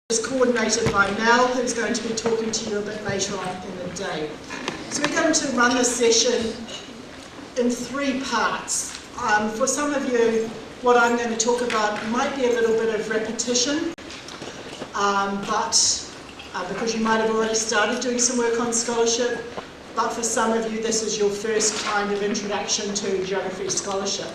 is coordinated by Mel, who's going to be talking to you a bit later on in the day. So we're going to run this session in 3 parts. For some of you, what I'm going to talk about might be a little bit of repetition, because you might have already started doing some work on scholarship, but for some of you this is your first kind of introduction to geography scholarship.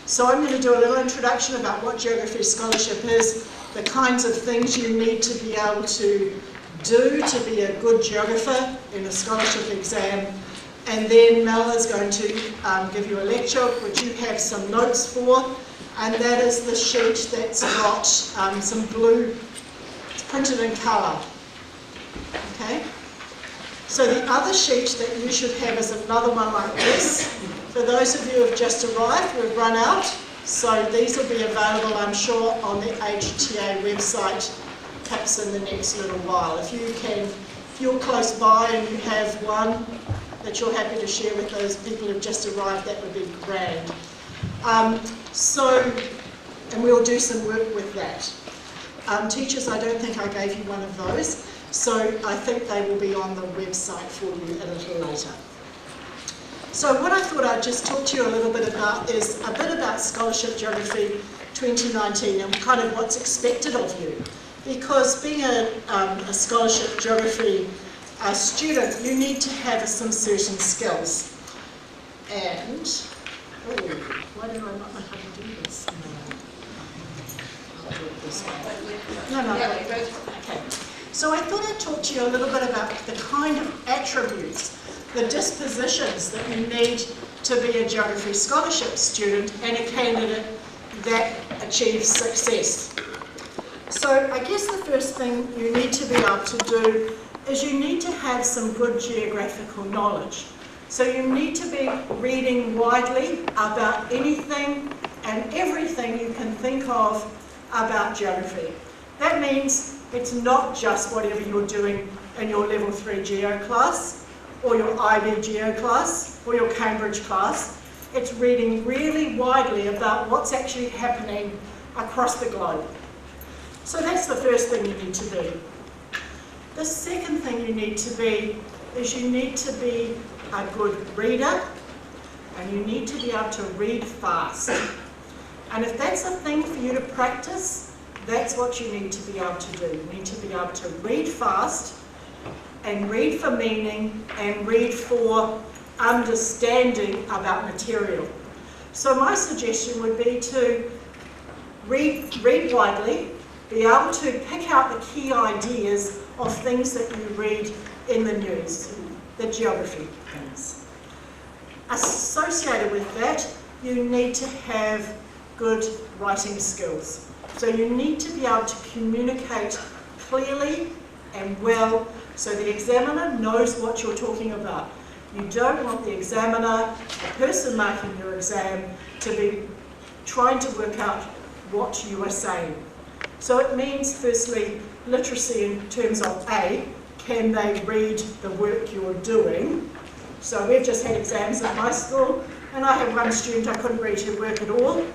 So I'm going to do a little introduction about what geography scholarship is, the kinds of things you need to be able to do to be a good geographer in a scholarship exam, and then Mel is going to give you a lecture which you have some notes for, and that is the sheet that's got some blue, it's printed in colour. Okay? So the other sheet that you should have is another one like this. For those of you who have just arrived, we've run out, so these will be available, I'm sure, on the AGTA website perhaps in the next little while. If you're close by and you have one that you're happy to share with those people who've just arrived, that would be grand. And we'll do some work with that. Teachers, I don't think I gave you one of those, so I think they will be on the website for you a little later. So what I thought I'd just talk to you a little bit about is a bit about Scholarship Geography 2019 and kind of what's expected of you. Because being a Scholarship Geography student, you need to have some certain skills. And, why do I not know how to do this? I'll do it this way. No, okay. So I thought I'd talk to you a little bit about the kind of attributes, the dispositions that you need to be a geography scholarship student and a candidate that achieves success. So I guess the first thing you need to be able to do is you need to have some good geographical knowledge. So you need to be reading widely about anything and everything you can think of about geography. That means it's not just whatever you're doing in your level 3 geo class, or your IB Geo class, or your Cambridge class. It's reading really widely about what's actually happening across the globe. So that's the first thing you need to do. The second thing you need to be is you need to be a good reader, and you need to be able to read fast. And if that's a thing for you to practice, that's what you need to be able to do. You need to be able to read fast, and read for meaning, and read for understanding about material. So my suggestion would be to read widely, be able to pick out the key ideas of things that you read in the news, the geography things. Associated with that, you need to have good writing skills. So you need to be able to communicate clearly and well, so the examiner knows what you're talking about. You don't want the examiner, the person marking your exam, to be trying to work out what you are saying. So it means, firstly, literacy in terms of A, can they read the work you're doing? So we've just had exams at my school, and I had one student, I couldn't read her work at all,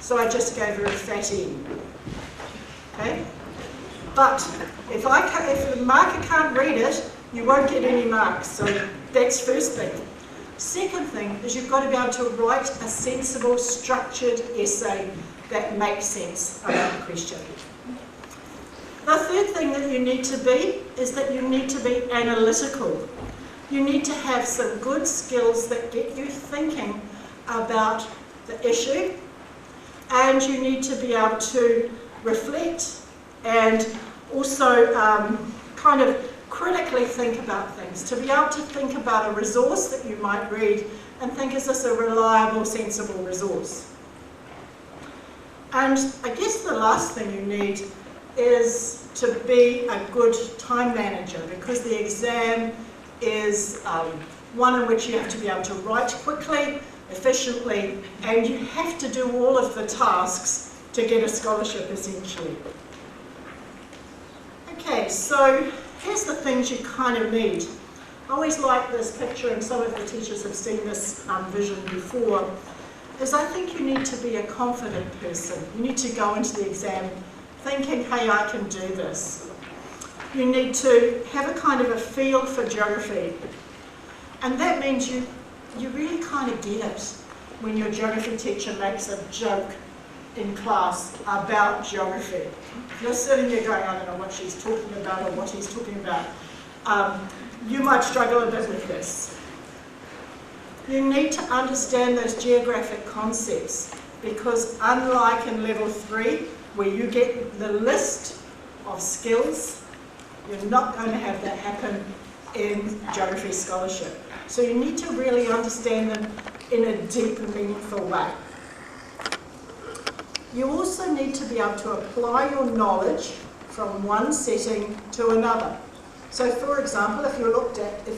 so I just gave her a fat E. Okay? But if the marker can't read it, you won't get any marks. So that's first thing. Second thing is you've got to be able to write a sensible, structured essay that makes sense about the question. The third thing that you need to be is that you need to be analytical. You need to have some good skills that get you thinking about the issue, and you need to be able to reflect and also kind of critically think about things, to be able to think about a resource that you might read and think, is this a reliable, sensible resource? And I guess the last thing you need is to be a good time manager, because the exam is one in which you have to be able to write quickly, efficiently, and you have to do all of the tasks to get a scholarship essentially. Okay, so here's the things you kind of need. I always like this picture, and some of the teachers have seen this vision before, is I think you need to be a confident person. You need to go into the exam thinking, hey, I can do this. You need to have a kind of a feel for geography. And that means you really kind of get it when your geography teacher makes a joke in class about geography. If you're sitting there going, I don't know what she's talking about or what he's talking about, you might struggle a bit with this. You need to understand those geographic concepts, because unlike in level 3, where you get the list of skills, you're not going to have that happen in geography scholarship. So you need to really understand them in a deep and meaningful way. You also need to be able to apply your knowledge from one setting to another. So for example, if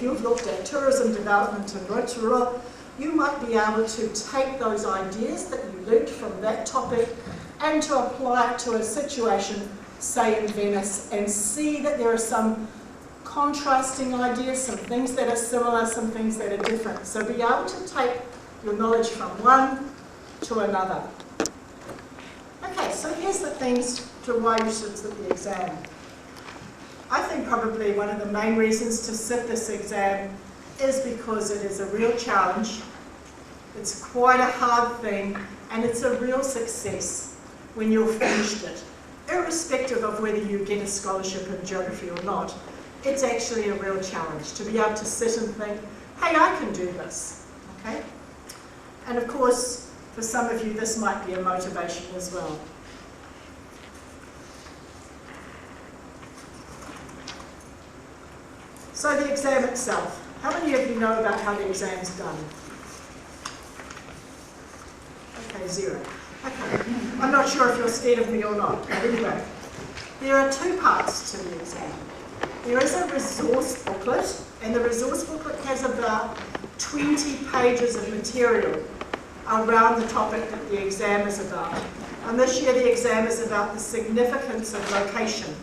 you've looked at tourism development in Rotorua, you might be able to take those ideas that you learnt from that topic and to apply it to a situation, say in Venice, and see that there are some contrasting ideas, some things that are similar, some things that are different. So be able to take your knowledge from one to another. Okay, so here's the things to why you should sit the exam. I think probably one of the main reasons to sit this exam is because it is a real challenge. It's quite a hard thing, and it's a real success when you've finished it. Irrespective of whether you get a scholarship in geography or not, it's actually a real challenge to be able to sit and think, hey, I can do this, okay? And of course, for some of you, this might be a motivation as well. So the exam itself. How many of you know about how the exam's done? Okay, 0. Okay, I'm not sure if you're scared of me or not, but anyway. There are two parts to the exam. There is a resource booklet, and the resource booklet has about 20 pages of material around the topic that the exam is about. And this year the exam is about the significance of location.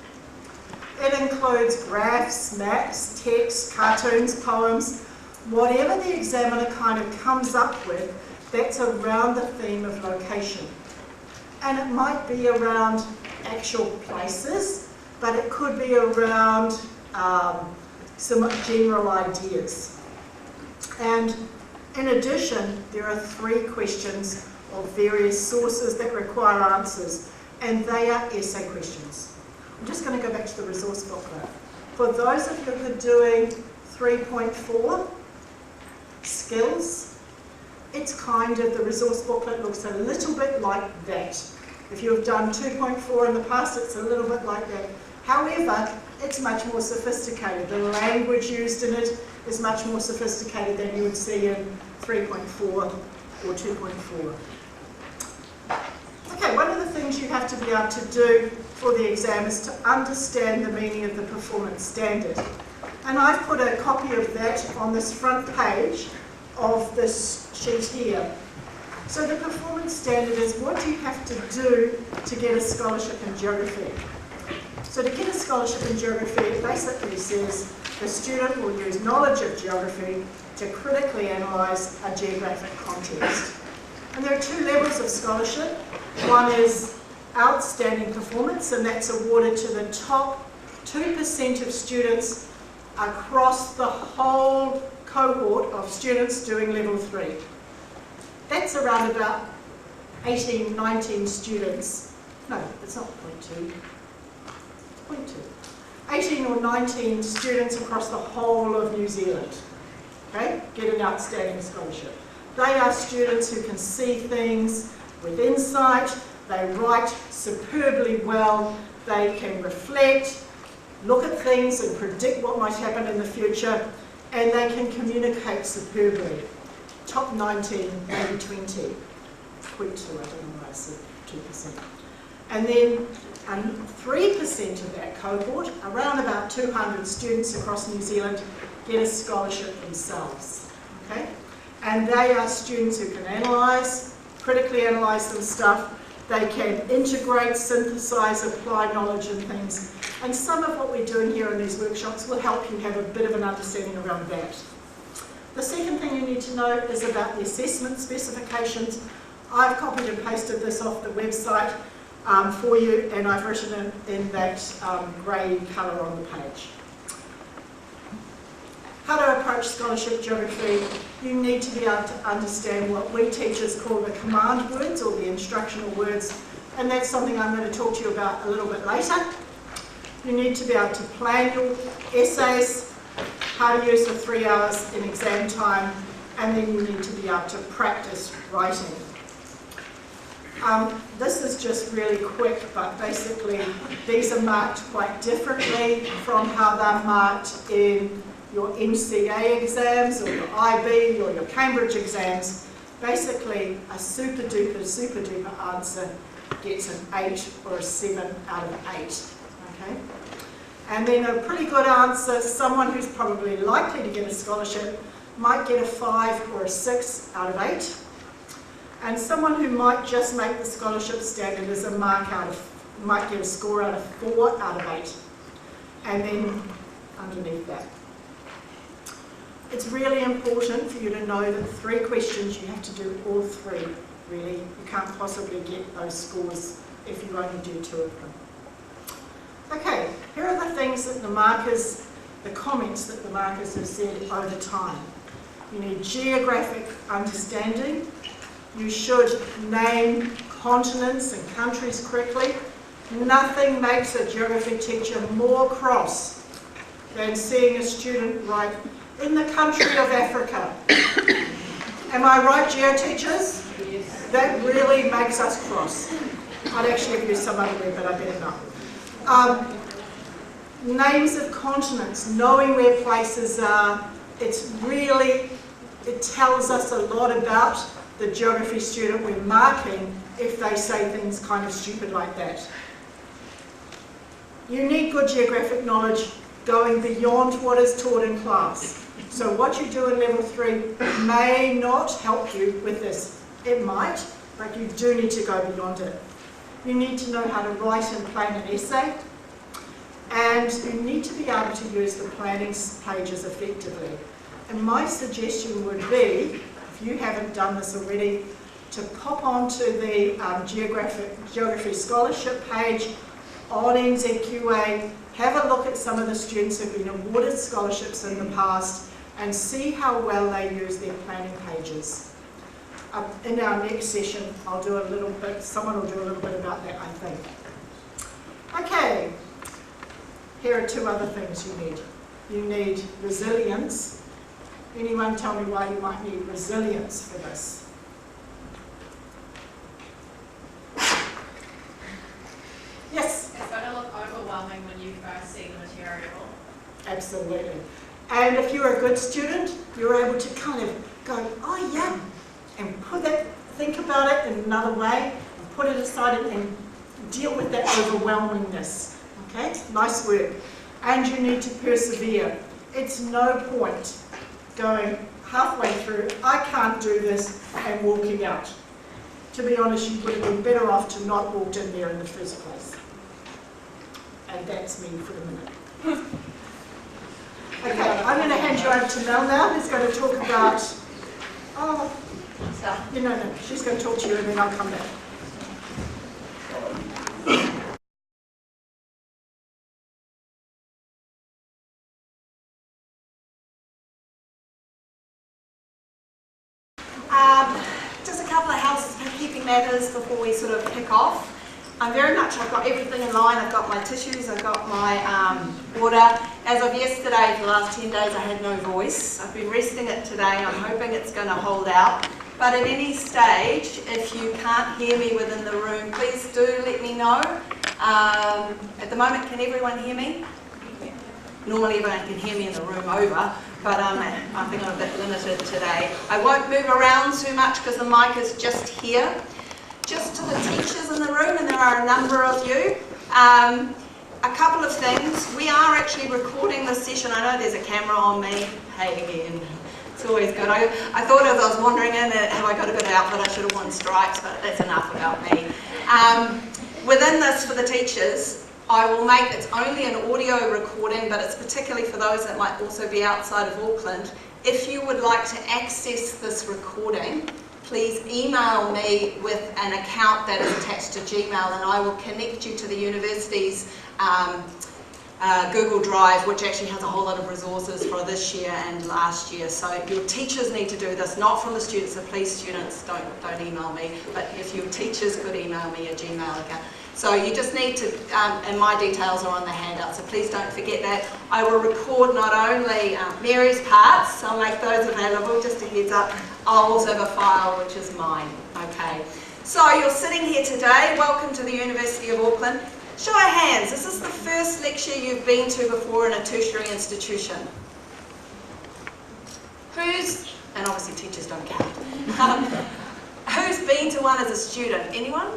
It includes graphs, maps, text, cartoons, poems, whatever the examiner kind of comes up with that's around the theme of location. And it might be around actual places, but it could be around some general ideas. And in addition, there are 3 questions of various sources that require answers, and they are essay questions. I'm just going to go back to the resource booklet. For those of you who are doing 3.4 skills, it's kind of, the resource booklet looks a little bit like that. If you've done 2.4 in the past, it's a little bit like that. However, it's much more sophisticated. The language used in it is much more sophisticated than you would see in 3.4 or 2.4. Okay, one of the things you have to be able to do for the exam is to understand the meaning of the performance standard. And I've put a copy of that on this front page of this sheet here. So the performance standard is, what do you have to do to get a scholarship in geography? So to get a scholarship in geography, it basically says the student will use knowledge of geography to critically analyse a geographic context. And there are 2 levels of scholarship. One is outstanding performance, and that's awarded to the top 2% of students across the whole cohort of students doing level 3. That's around about 18, 19 students. No, it's not 0.2. 0.2. 18 or 19 students across the whole of New Zealand, okay, get an outstanding scholarship. They are students who can see things with insight, they write superbly well, they can reflect, look at things and predict what might happen in the future, and they can communicate superbly. Top 19, maybe 20, 0.2, I don't know why I said 2%. And then 3% of that cohort, around about 200 students across New Zealand, get a scholarship themselves. Okay? And they are students who can analyse, critically analyse some stuff, they can integrate, synthesise, apply knowledge and things. And some of what we're doing here in these workshops will help you have a bit of an understanding around that. The second thing you need to know is about the assessment specifications. I've copied and pasted this off the website. for you, and I've written it in that grey colour on the page. How to approach scholarship geography. You need to be able to understand what we teachers call the command words or the instructional words, and that's something I'm going to talk to you about a little bit later. You need to be able to plan your essays, how to use the 3 hours in exam time, and then you need to be able to practice writing. This is just really quick, but basically these are marked quite differently from how they're marked in your MCA exams or your IB or your Cambridge exams. Basically, a super duper answer gets an 8 or a 7 out of 8. Okay? And then a pretty good answer, someone who's probably likely to get a scholarship, might get a 5 or a 6 out of 8. And someone who might just make the scholarship standard is might get a score out of 4 out of 8. And then underneath that. It's really important for you to know that 3 questions, you have to do all 3, really. You can't possibly get those scores if you only do 2 of them. Okay, here are the things that the comments that the markers have said over time. You need geographic understanding. You should name continents and countries correctly. Nothing makes a geography teacher more cross than seeing a student write, "In the country of Africa." Am I right, geo teachers? Yes. That really makes us cross. I'd actually have used some other word, but I better not. Names of continents, knowing where places are, it tells us a lot about the geography student we're marking if they say things kind of stupid like that. You need good geographic knowledge going beyond what is taught in class. So what you do in level 3 may not help you with this. It might, but you do need to go beyond it. You need to know how to write and plan an essay, and you need to be able to use the planning pages effectively. And my suggestion would be, if you haven't done this already, to pop onto the geography scholarship page on NZQA, have a look at some of the students who've been awarded scholarships in the past, and see how well they use their planning pages. In our next session, someone will do a little bit about that, I think. Okay, here are 2 other things you need. You need resilience. Anyone tell me why you might need resilience for this? Yes? It's going to look overwhelming when you first see the material. Absolutely. And if you're a good student, you're able to kind of go, "Oh yeah," and think about it in another way, and put it aside and deal with that overwhelmingness. Okay? Nice work. And you need to persevere. It's no point going halfway through, "I can't do this," and walking out. To be honest, you would have been better off to not walk in there in the first place. And that's me for the minute. Okay, I'm going to hand you over to Mel now, who's going to talk about, she's going to talk to you and then I'll come back. Just a couple of housekeeping matters before we sort of kick off. I've got everything in line. I've got my tissues, I've got my water. As of yesterday, for the last 10 days, I had no voice. I've been resting it today. I'm hoping it's going to hold out. But at any stage, if you can't hear me within the room, please do let me know. At the moment, can everyone hear me? Normally everyone can hear me in the room over, but I think I'm a bit limited today. I won't move around too much because the mic is just here. Just to the teachers in the room, and there are a number of you, a couple of things. We are actually recording this session. I know there's a camera on me. Hey again. It's always good. I thought as I was wandering in, have I got a good outfit? I should have worn stripes, but that's enough about me. Within this, for the teachers, I will make, it's only an audio recording, but it's particularly for those that might also be outside of Auckland. If you would like to access this recording, please email me with an account that is attached to Gmail, and I will connect you to the university's Google Drive, which actually has a whole lot of resources for this year and last year. So your teachers need to do this, not from the students. So please, students, don't email me, but if your teachers could email me a Gmail account. So you just need to, and my details are on the handout, so please don't forget that. I will record not only Mary's parts, so I'll make those available, just a heads up. I'll also have a file which is mine, okay. So you're sitting here today, welcome to the University of Auckland. Show of hands, this is the first lecture you've been to before in a tertiary institution. Who's, and obviously teachers don't count, who's been to one as a student? Anyone?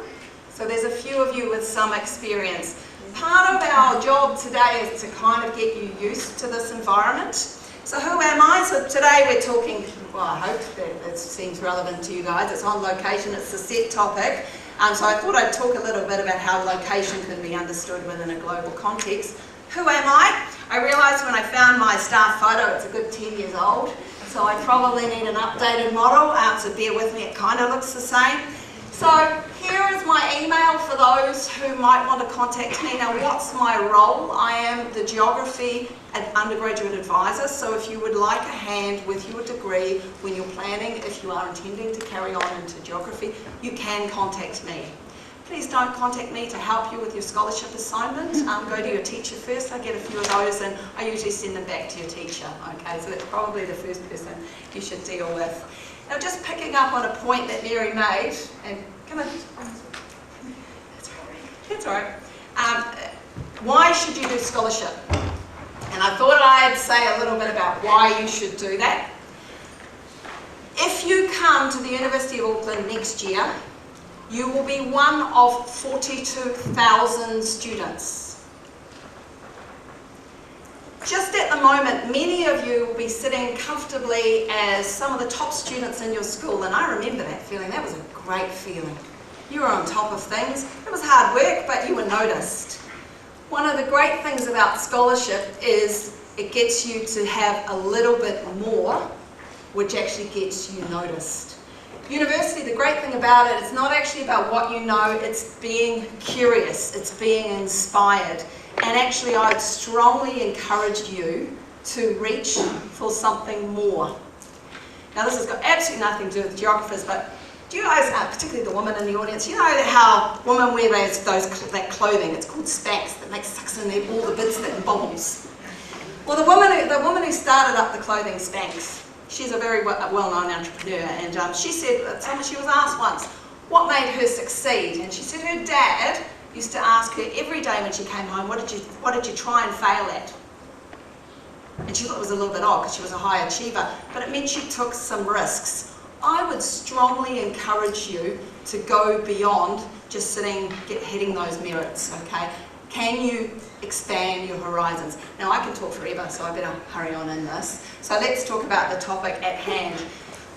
So there's a few of you with some experience. Part of our job today is to kind of get you used to this environment. So who am I? So today we're talking, well, I hope that it seems relevant to you guys. It's on location, it's the set topic. So I thought I'd talk a little bit about how location can be understood within a global context. Who am I? I realised when I found my staff photo, it's a good 10 years old, so I probably need an updated model, so bear with me, it kind of looks the same. So here is my email for those who might want to contact me. Now, what's my role? I am the Geography and Undergraduate Advisor, so if you would like a hand with your degree when you're planning, if you are intending to carry on into geography, you can contact me. Please don't contact me to help you with your scholarship assignment. Go to your teacher first. I get a few of those and I usually send them back to your teacher. Okay, so that's probably the first person you should deal with. Now, just picking up on a point that Mary made, and come on, that's all right. Why should you do scholarship? And I thought I'd say a little bit about why you should do that. If you come to the University of Auckland next year, you will be one of 42,000 students. Just at the moment, many of you will be sitting comfortably as some of the top students in your school, and I remember that feeling. That was a great feeling. You were on top of things. It was hard work, but you were noticed. One of the great things about scholarship is it gets you to have a little bit more, which actually gets you noticed. University, the great thing about it, it's not actually about what you know, it's being curious, it's being inspired. And actually, I would strongly encourage you to reach for something more. Now, this has got absolutely nothing to do with geographers, but do you guys, particularly the women in the audience, you know how women wear that clothing? It's called Spanx, that sucks in all the bits that bubbles. Well, the woman who started up the clothing Spanx, she's a very well-known entrepreneur, and she said, she was asked once, what made her succeed? And she said her dad used to ask her every day when she came home, what did you try and fail at? And she thought it was a little bit odd because she was a high achiever, but it meant she took some risks. I would strongly encourage you to go beyond just hitting those merits, okay? Can you expand your horizons? Now, I can talk forever, so I better hurry on in this. So let's talk about the topic at hand.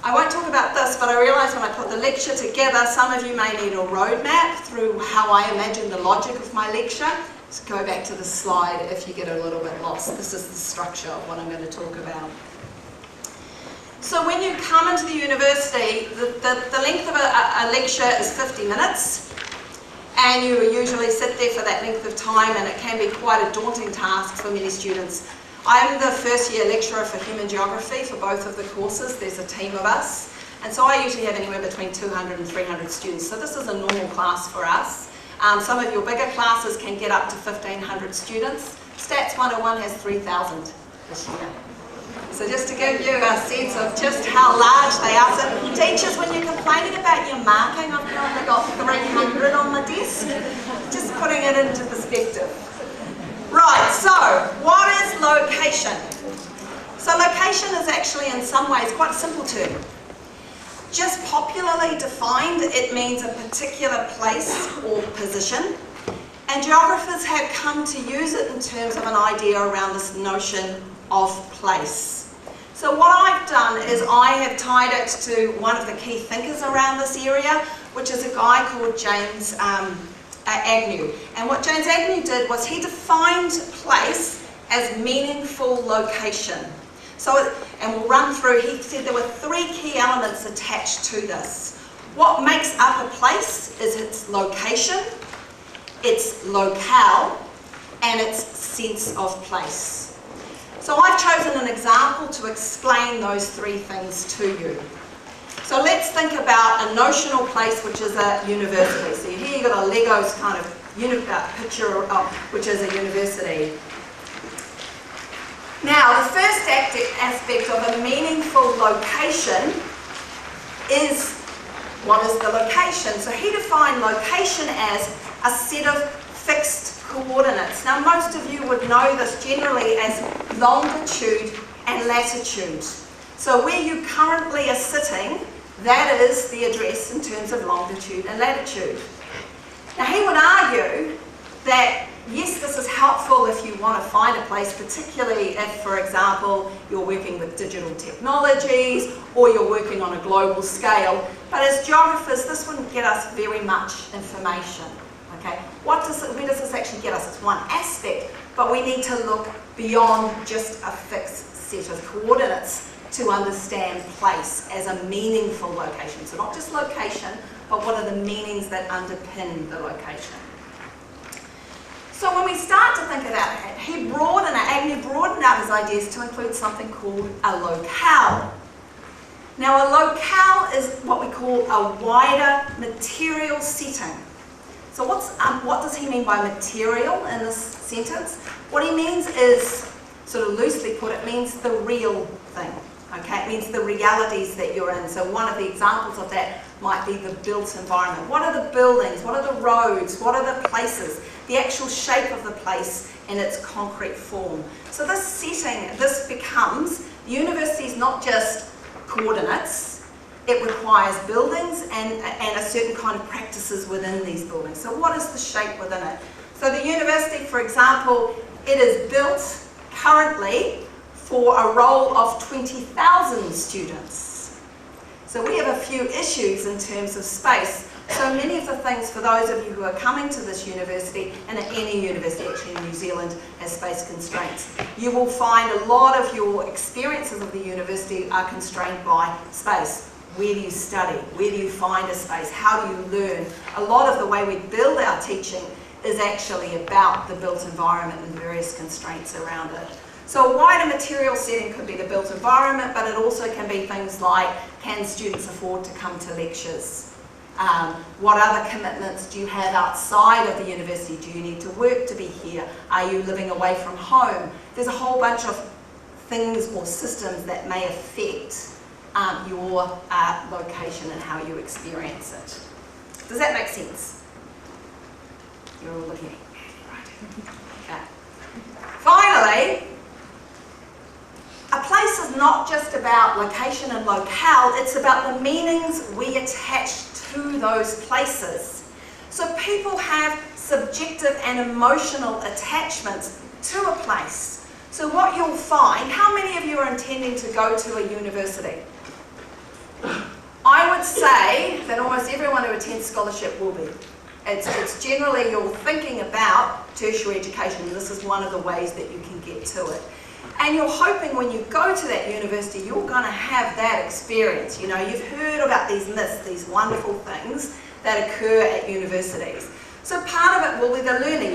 I won't talk about this, but I realised when I put the lecture together, some of you may need a roadmap through how I imagine the logic of my lecture. So go back to the slide if you get a little bit lost. This is the structure of what I'm going to talk about. So when you come into the university, the length of a lecture is 50 minutes. And you usually sit there for that length of time, and it can be quite a daunting task for many students. I'm the first year lecturer for human geography for both of the courses. There's a team of us. And so I usually have anywhere between 200 and 300 students. So this is a normal class for us. Some of your bigger classes can get up to 1,500 students. Stats 101 has 3,000 this year. So just to give you a sense of just how large they are. So teachers, when you're complaining about your marking, I've only got 300 on my desk. Just putting it into perspective. Right, so what is location? So location is actually in some ways quite a simple term. Just popularly defined, it means a particular place or position. And geographers have come to use it in terms of an idea around this notion of place. So what I've done is I have tied it to one of the key thinkers around this area, which is a guy called James Agnew. And what James Agnew did was he defined place as meaningful location. So and we'll run through. He said there were 3 key elements attached to this. What makes up a place is its location, its locale, and its sense of place. So I've chosen an example to explain those 3 things to you. So let's think about a notional place, which is a university. So here you've got a Legos kind of picture of which is a university. Now, the first aspect of a meaningful location is, what is the location? So he defined location as a set of fixed coordinates. Now, most of you would know this generally as longitude and latitude. So where you currently are sitting, that is the address in terms of longitude and latitude. Now, he would argue that, yes, this is helpful if you want to find a place, particularly if, for example, you're working with digital technologies or you're working on a global scale. But as geographers, this wouldn't get us very much information. Okay? Where does this actually get us? It's one aspect, but we need to look beyond just a fixed set of coordinates to understand place as a meaningful location. So not just location, but what are the meanings that underpin the location. So when we start to think about it, Agnew broadened out his ideas to include something called a locale. Now, a locale is what we call a wider material setting. So what does he mean by material in this sentence? What he means is, sort of loosely put, it means the real thing. Okay, it means the realities that you're in. So one of the examples of that might be the built environment. What are the buildings? What are the roads? What are the places? The actual shape of the place in its concrete form. So this setting, this becomes, the university is not just coordinates, it requires buildings and a certain kind of practices within these buildings. So what is the shape within it? So the university, for example, it is built currently for a roll of 20,000 students. So we have a few issues in terms of space. So many of the things, for those of you who are coming to this university, and at any university actually in New Zealand has space constraints, you will find a lot of your experiences of the university are constrained by space. Where do you study? Where do you find a space? How do you learn? A lot of the way we build our teaching is actually about the built environment and various constraints around it. So a wider material setting could be the built environment, but it also can be things like, can students afford to come to lectures? What other commitments do you have outside of the university? Do you need to work to be here? Are you living away from home? There's a whole bunch of things or systems that may affect your location and how you experience it. Does that make sense? You're all looking at me. Right. Okay. Finally, a place is not just about location and locale, it's about the meanings we attach to those places. So people have subjective and emotional attachments to a place. So what you'll find, how many of you are intending to go to a university? I would say that almost everyone who attends scholarship will be. It's generally you're thinking about tertiary education, and this is one of the ways that you can get to it. And you're hoping when you go to that university, you're going to have that experience. You know, you've heard about these myths, these wonderful things that occur at universities. So part of it will be the learning.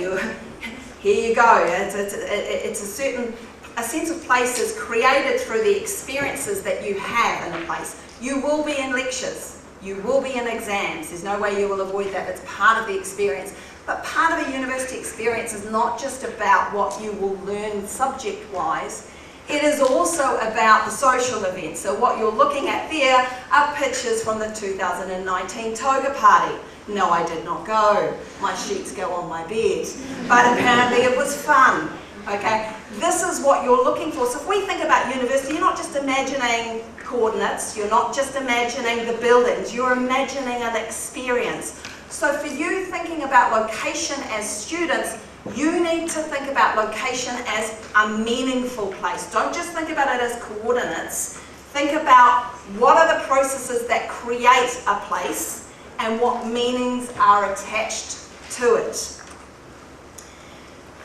Here you go. It's a sense of place is created through the experiences that you have in a place. You will be in lectures. You will be in exams. There's no way you will avoid that. It's part of the experience. But part of a university experience is not just about what you will learn subject-wise. It is also about the social events. So what you're looking at there are pictures from the 2019 Toga Party. No, I did not go. My sheets go on my bed. But apparently it was fun. Okay? This is what you're looking for. So if we think about university, you're not just imagining coordinates. You're not just imagining the buildings. You're imagining an experience. So for you thinking about location as students, you need to think about location as a meaningful place. Don't just think about it as coordinates. Think about what are the processes that create a place and what meanings are attached to it.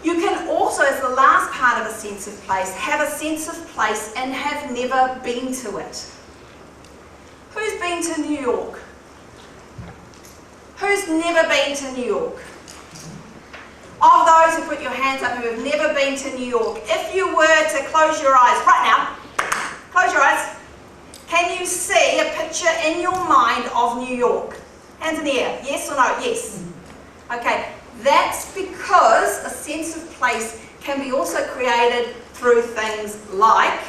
You can also, as the last part of a sense of place, have a sense of place and have never been to it. Who's been to New York? Who's never been to New York? Of those who put your hands up who have never been to New York, if you were to close your eyes right now, close your eyes, can you see a picture in your mind of New York? Hands in the air, yes or no? Yes. Okay, that's because a sense of place can be also created through things like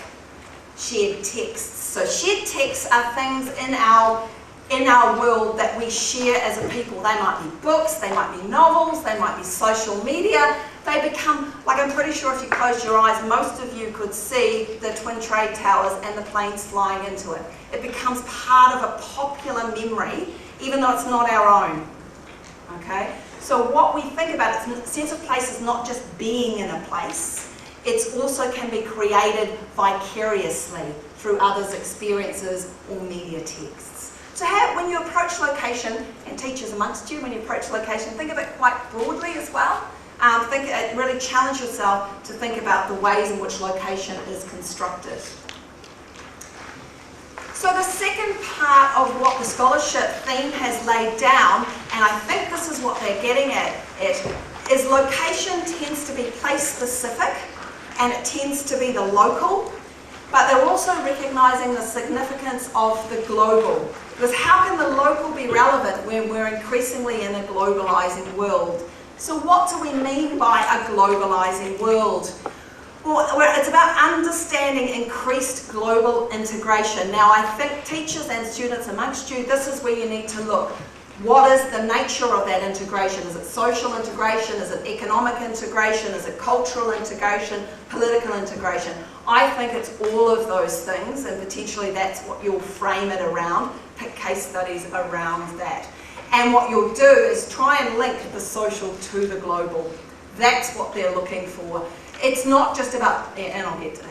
shared texts. So shared texts are things in our world that we share as a people. They might be books, they might be novels, they might be social media. They become, like I'm pretty sure if you closed your eyes, most of you could see the Twin Trade Towers and the planes flying into it. It becomes part of a popular memory, even though it's not our own. Okay? So what we think about, a sense of place is not just being in a place, it also can be created vicariously through others' experiences or media texts. So when you approach location, and teachers amongst you, when you approach location, think of it quite broadly as well. Really challenge yourself to think about the ways in which location is constructed. So the second part of what the scholarship theme has laid down, and I think this is what they're getting at, is location tends to be place-specific and it tends to be the local, but they're also recognising the significance of the global. Because how can the local be relevant when we're increasingly in a globalising world? So what do we mean by a globalising world? Well, it's about understanding increased global integration. Now, I think teachers and students amongst you, this is where you need to look. What is the nature of that integration? Is it social integration? Is it economic integration? Is it cultural integration? Political integration? I think it's all of those things, and potentially that's what you'll frame it around, pick case studies around that. And what you'll do is try and link the social to the global. That's what they're looking for. It's not just about, and I'll get to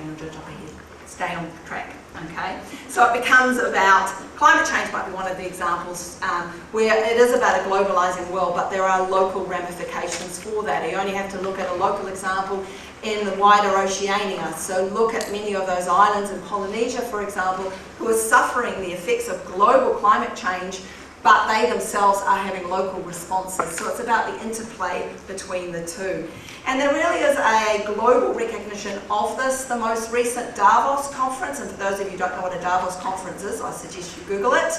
stay on track, okay? So it becomes about, climate change might be one of the examples where it is about a globalising world, but there are local ramifications for that. You only have to look at a local example in the wider Oceania. So look at many of those islands in Polynesia, for example, who are suffering the effects of global climate change, but they themselves are having local responses. So it's about the interplay between the two. And there really is a global recognition of this. The most recent Davos conference, and for those of you who don't know what a Davos conference is, I suggest you Google it,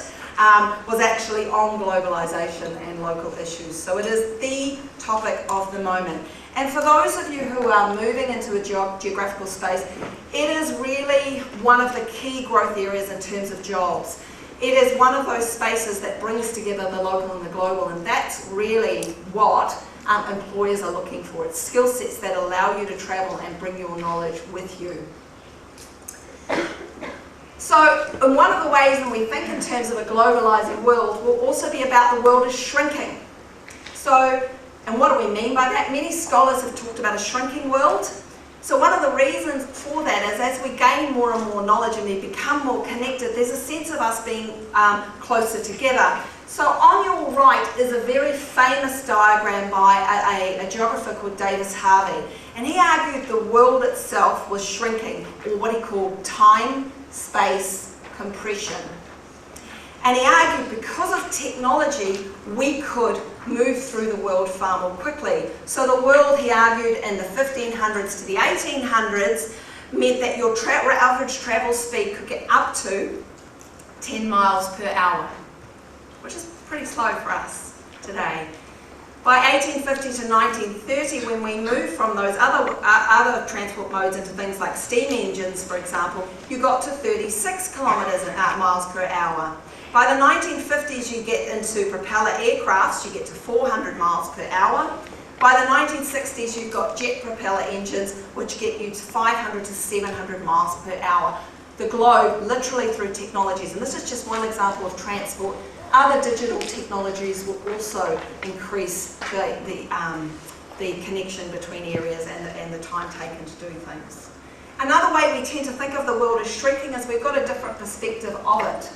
was actually on globalisation and local issues. So it is the topic of the moment. And for those of you who are moving into a geographical space, it is really one of the key growth areas in terms of jobs. It is one of those spaces that brings together the local and the global, and that's really what employers are looking for. It's skill sets that allow you to travel and bring your knowledge with you. So, and one of the ways that we think in terms of a globalising world will also be about the world is shrinking. So, and what do we mean by that? Many scholars have talked about a shrinking world. So one of the reasons for that is as we gain more and more knowledge and we become more connected, there's a sense of us being closer together. So on your right is a very famous diagram by a geographer called Davis Harvey. And he argued the world itself was shrinking, or what he called time-space compression. And he argued because of technology, we could move through the world far more quickly. So the world, he argued, in the 1500s to the 1800s meant that your average travel speed could get up to 10 miles per hour, which is pretty slow for us today. By 1850 to 1930, when we moved from those other transport modes into things like steam engines, for example, you got to 36 miles per hour. By the 1950s, you get into propeller aircrafts, you get to 400 miles per hour. By the 1960s, you've got jet propeller engines, which get you to 500 to 700 miles per hour. The globe, literally through technologies, and this is just one example of transport, other digital technologies will also increase the connection between areas and the time taken to do things. Another way we tend to think of the world as shrinking is we've got a different perspective of it.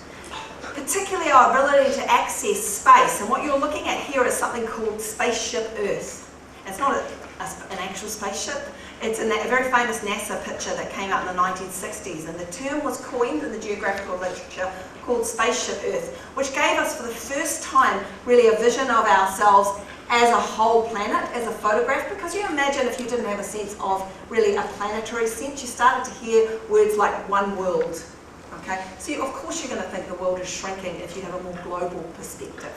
Particularly our ability to access space, and what you're looking at here is something called Spaceship Earth. It's not an actual spaceship. It's a very famous NASA picture that came out in the 1960s, and the term was coined in the geographical literature called Spaceship Earth, which gave us for the first time really a vision of ourselves as a whole planet, as a photograph, because you imagine if you didn't have a sense of really a planetary sense, you started to hear words like one world. Okay? So of course you're going to think the world is shrinking if you have a more global perspective.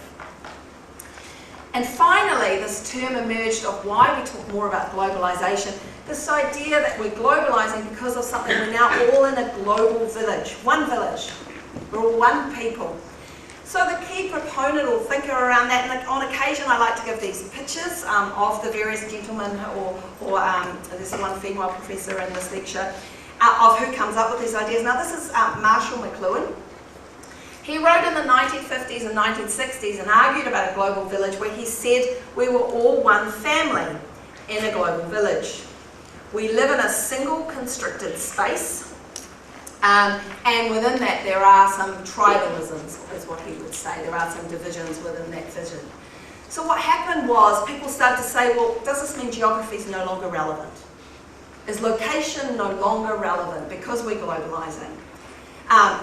And finally, this term emerged of why we talk more about globalisation, this idea that we're globalising because of something. We're now all in a global village, one village. We're all one people. So the key proponent or thinker around that, and on occasion I like to give these pictures of the various gentlemen, or there's one female professor in this lecture, of who comes up with these ideas. Now this is Marshall McLuhan. He wrote in the 1950s and 1960s and argued about a global village where he said we were all one family in a global village. We live in a single constricted space, and within that there are some tribalisms, is what he would say. There are some divisions within that vision. So what happened was people started to say, well, does this mean geography is no longer relevant? Is location no longer relevant because we're globalising?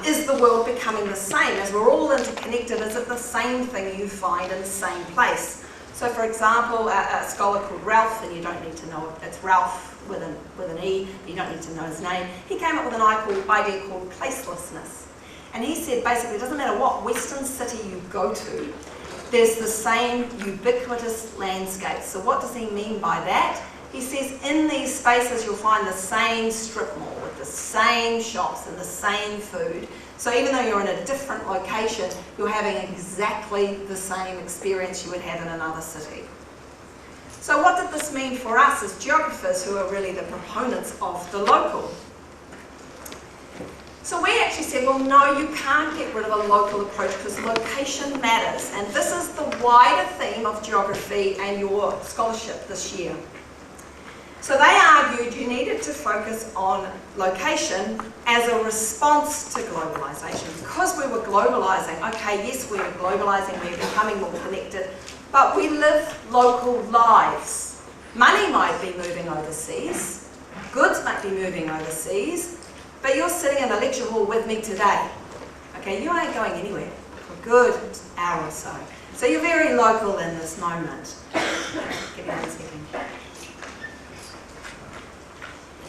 Is the world becoming the same? As we're all interconnected, is it the same thing you find in the same place? So for example, a scholar called Ralph, and you don't need to know it's Ralph with an E, you don't need to know his name, he came up with an idea called placelessness. And he said basically it doesn't matter what western city you go to, there's the same ubiquitous landscape. So what does he mean by that? He says in these spaces you'll find the same strip mall with the same shops and the same food. So even though you're in a different location, you're having exactly the same experience you would have in another city. So what did this mean for us as geographers who are really the proponents of the local? So we actually said, well, no, you can't get rid of a local approach because location matters. And this is the wider theme of geography and your scholarship this year. So they argued you needed to focus on location as a response to globalisation. Because we were globalising, okay, yes, we were globalising, we were becoming more connected, but we live local lives. Money might be moving overseas, goods might be moving overseas, but you're sitting in a lecture hall with me today. Okay, you ain't going anywhere for a good hour or so. So you're very local in this moment. Give me 1 second.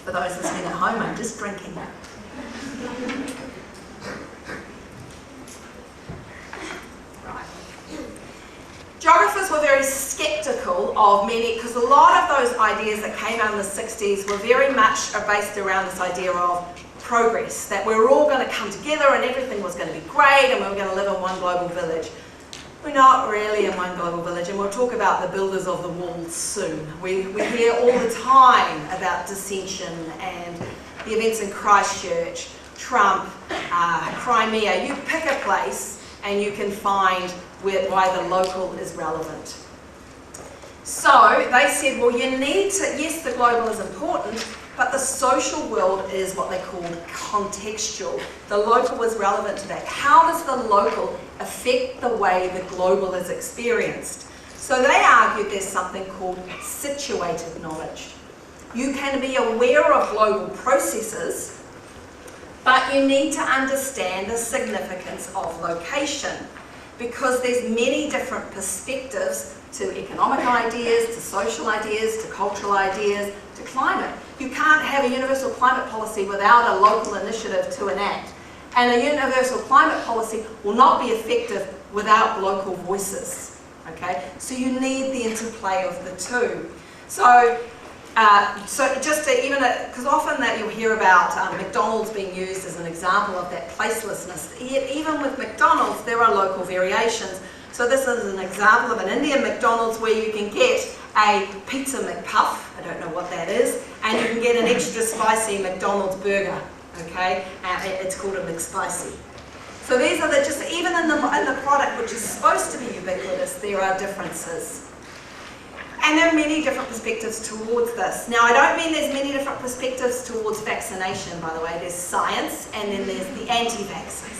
For those listening at home, I'm just drinking. Right. Geographers were very sceptical of many, because a lot of those ideas that came out in the 60s were very much based around this idea of progress, that we were all going to come together and everything was going to be great and we were going to live in one global village. We're not really in one global village, and we'll talk about the builders of the walls soon. We hear all the time about dissension and the events in Christchurch, Trump, Crimea. You pick a place and you can find why the local is relevant. So they said, well, you need to, yes, the global is important, but the social world is what they called contextual. The local is relevant to that. How does the local affect the way the global is experienced? So they argued there's something called situated knowledge. You can be aware of global processes, but you need to understand the significance of location, because there's many different perspectives to economic ideas, to social ideas, to cultural ideas, to climate. You can't have a universal climate policy without a local initiative to enact. And a universal climate policy will not be effective without local voices. Okay? So you need the interplay of the two. So just to even, because often that you'll hear about McDonald's being used as an example of that placelessness. Yet even with McDonald's, there are local variations. So this is an example of an Indian McDonald's where you can get a pizza McPuff, I don't know what that is, and you can get an extra spicy McDonald's burger, okay? It's called a McSpicy. So these are just, even in the product which is supposed to be ubiquitous, there are differences. And there are many different perspectives towards this. Now, I don't mean there's many different perspectives towards vaccination, by the way. There's science, and then there's the anti-vaxxers.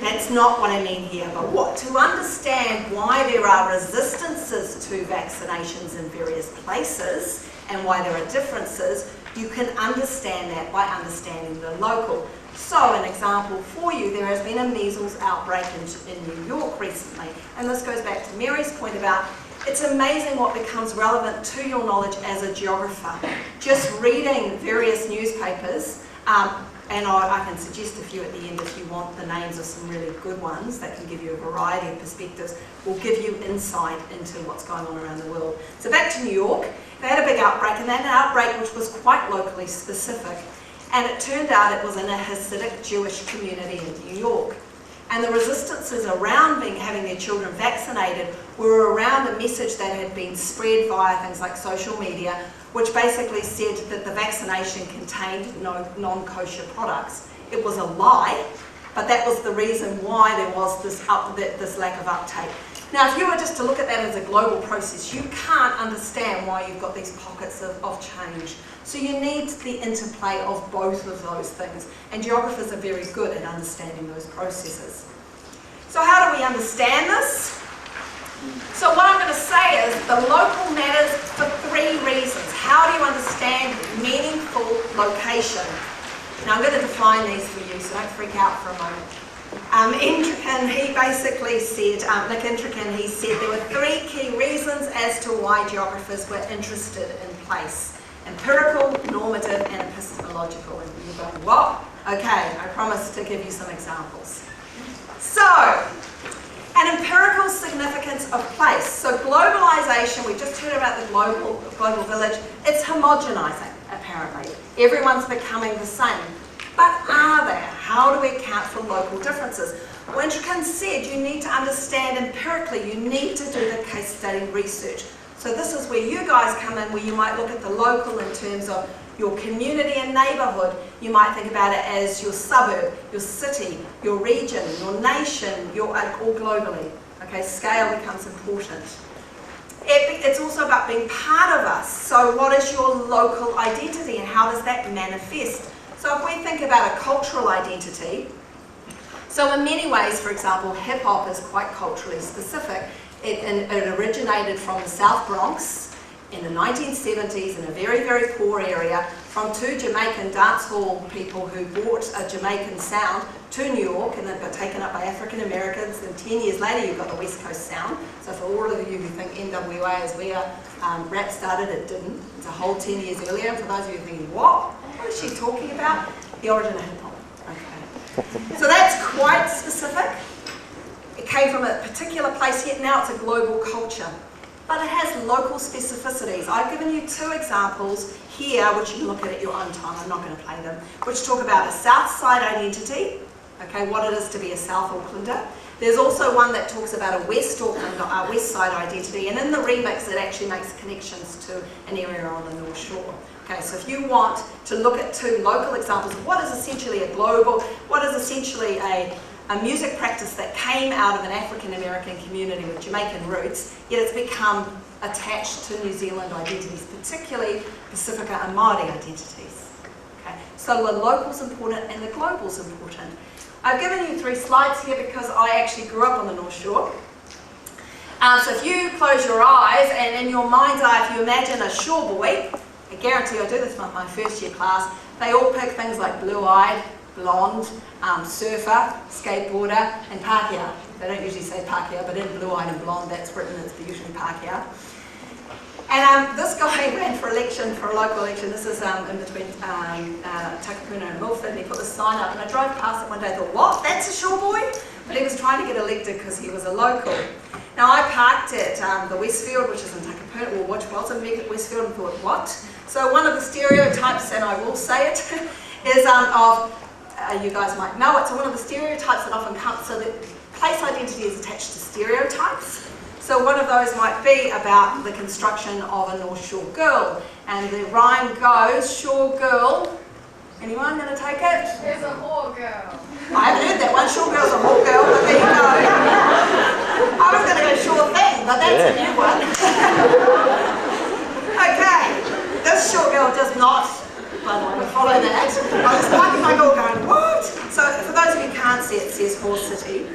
That's not what I mean here, but to understand why there are resistances to vaccinations in various places and why there are differences, you can understand that by understanding the local. So, an example for you, there has been a measles outbreak in New York recently, and this goes back to Mary's point about it's amazing what becomes relevant to your knowledge as a geographer. Just reading various newspapers, and I can suggest a few at the end if you want the names of some really good ones that can give you a variety of perspectives, will give you insight into what's going on around the world. So back to New York, they had a big outbreak, and that outbreak which was quite locally specific. And it turned out it was in a Hasidic Jewish community in New York. And the resistances around having their children vaccinated were around a message that had been spread via things like social media, which basically said that the vaccination contained no non-kosher products. It was a lie, but that was the reason why there was this lack of uptake. Now, if you were just to look at that as a global process, you can't understand why you've got these pockets of change. So you need the interplay of both of those things, and geographers are very good at understanding those processes. So how do we understand this? So what I'm going to say is the local matters for 3 reasons. How do you understand meaningful location? Now I'm going to define these for you, so don't freak out for a moment. Intrican, he basically said, Nick Intrican, he said there were 3 key reasons as to why geographers were interested in place. Empirical, normative, and epistemological. And you're going, what? Okay, I promise to give you some examples. So, an empirical significance of place. So globalization, we just heard about the global village, it's homogenizing, apparently. Everyone's becoming the same. But are there? How do we account for local differences? Well, Intrican said you need to understand empirically, you need to do the case study research. So this is where you guys come in, where you might look at the local in terms of your community and neighbourhood. You might think about it as your suburb, your city, your region, your nation, or globally. Okay, scale becomes important. It's also about being part of us. So what is your local identity and how does that manifest? So if we think about a cultural identity, so in many ways, for example, hip hop is quite culturally specific. It originated from the South Bronx in the 1970s in a very, very poor area from 2 Jamaican dancehall people who brought a Jamaican sound to New York and then got taken up by African Americans, and 10 years later you've got the West Coast sound. So for all of you who think NWA is where rap started, it didn't. It's a whole 10 years earlier. And for those of you thinking, what is she talking about? The origin of hip hop. Okay. So that's quite specific. It came from a particular place, yet now it's a global culture. But it has local specificities. I've given you 2 examples here, which you can look at your own time. I'm not going to play them, which talk about a South Side identity, okay, what it is to be a South Aucklander. There's also one that talks about a West Auckland, West Side identity, and in the remix it actually makes connections to an area on the North Shore. Okay, so if you want to look at 2 local examples of what is essentially a global, what is essentially a music practice that came out of an African American community with Jamaican roots, yet it's become attached to New Zealand identities, particularly Pacifica and Māori identities. Okay, so the local's important and the global's important. I've given you 3 slides here because I actually grew up on the North Shore. So if you close your eyes and in your mind's eye, if you imagine a shore boy, I guarantee I do this with my first year class, they all pick things like blue-eyed, blonde, surfer, skateboarder, and Pākehā. They don't usually say Pākehā, but in blue-eyed and blonde, that's written, it's usually Pākehā. And this guy ran for election, for a local election. This is in between Takapuna and Milford, and he put the sign up, and I drove past it one day and thought, what, that's a shore boy? But he was trying to get elected because he was a local. Now I parked at the Westfield, which is in Takapuna, or which was in Westfield, and thought, what? So one of the stereotypes, and I will say it, is you guys might know it, so one of the stereotypes that often comes, so that place identity is attached to stereotypes. So one of those might be about the construction of a North Shore girl, and the rhyme goes, shore girl, anyone going to take it? There's a whore girl. I haven't heard that one, shore girl's a whore girl, but there you go. I was going to go shore thing, but that's a new one. Okay, this shore girl does not, by the way, follow that. I was parking my door going, what? So for those of you who can't see, it says Horse City.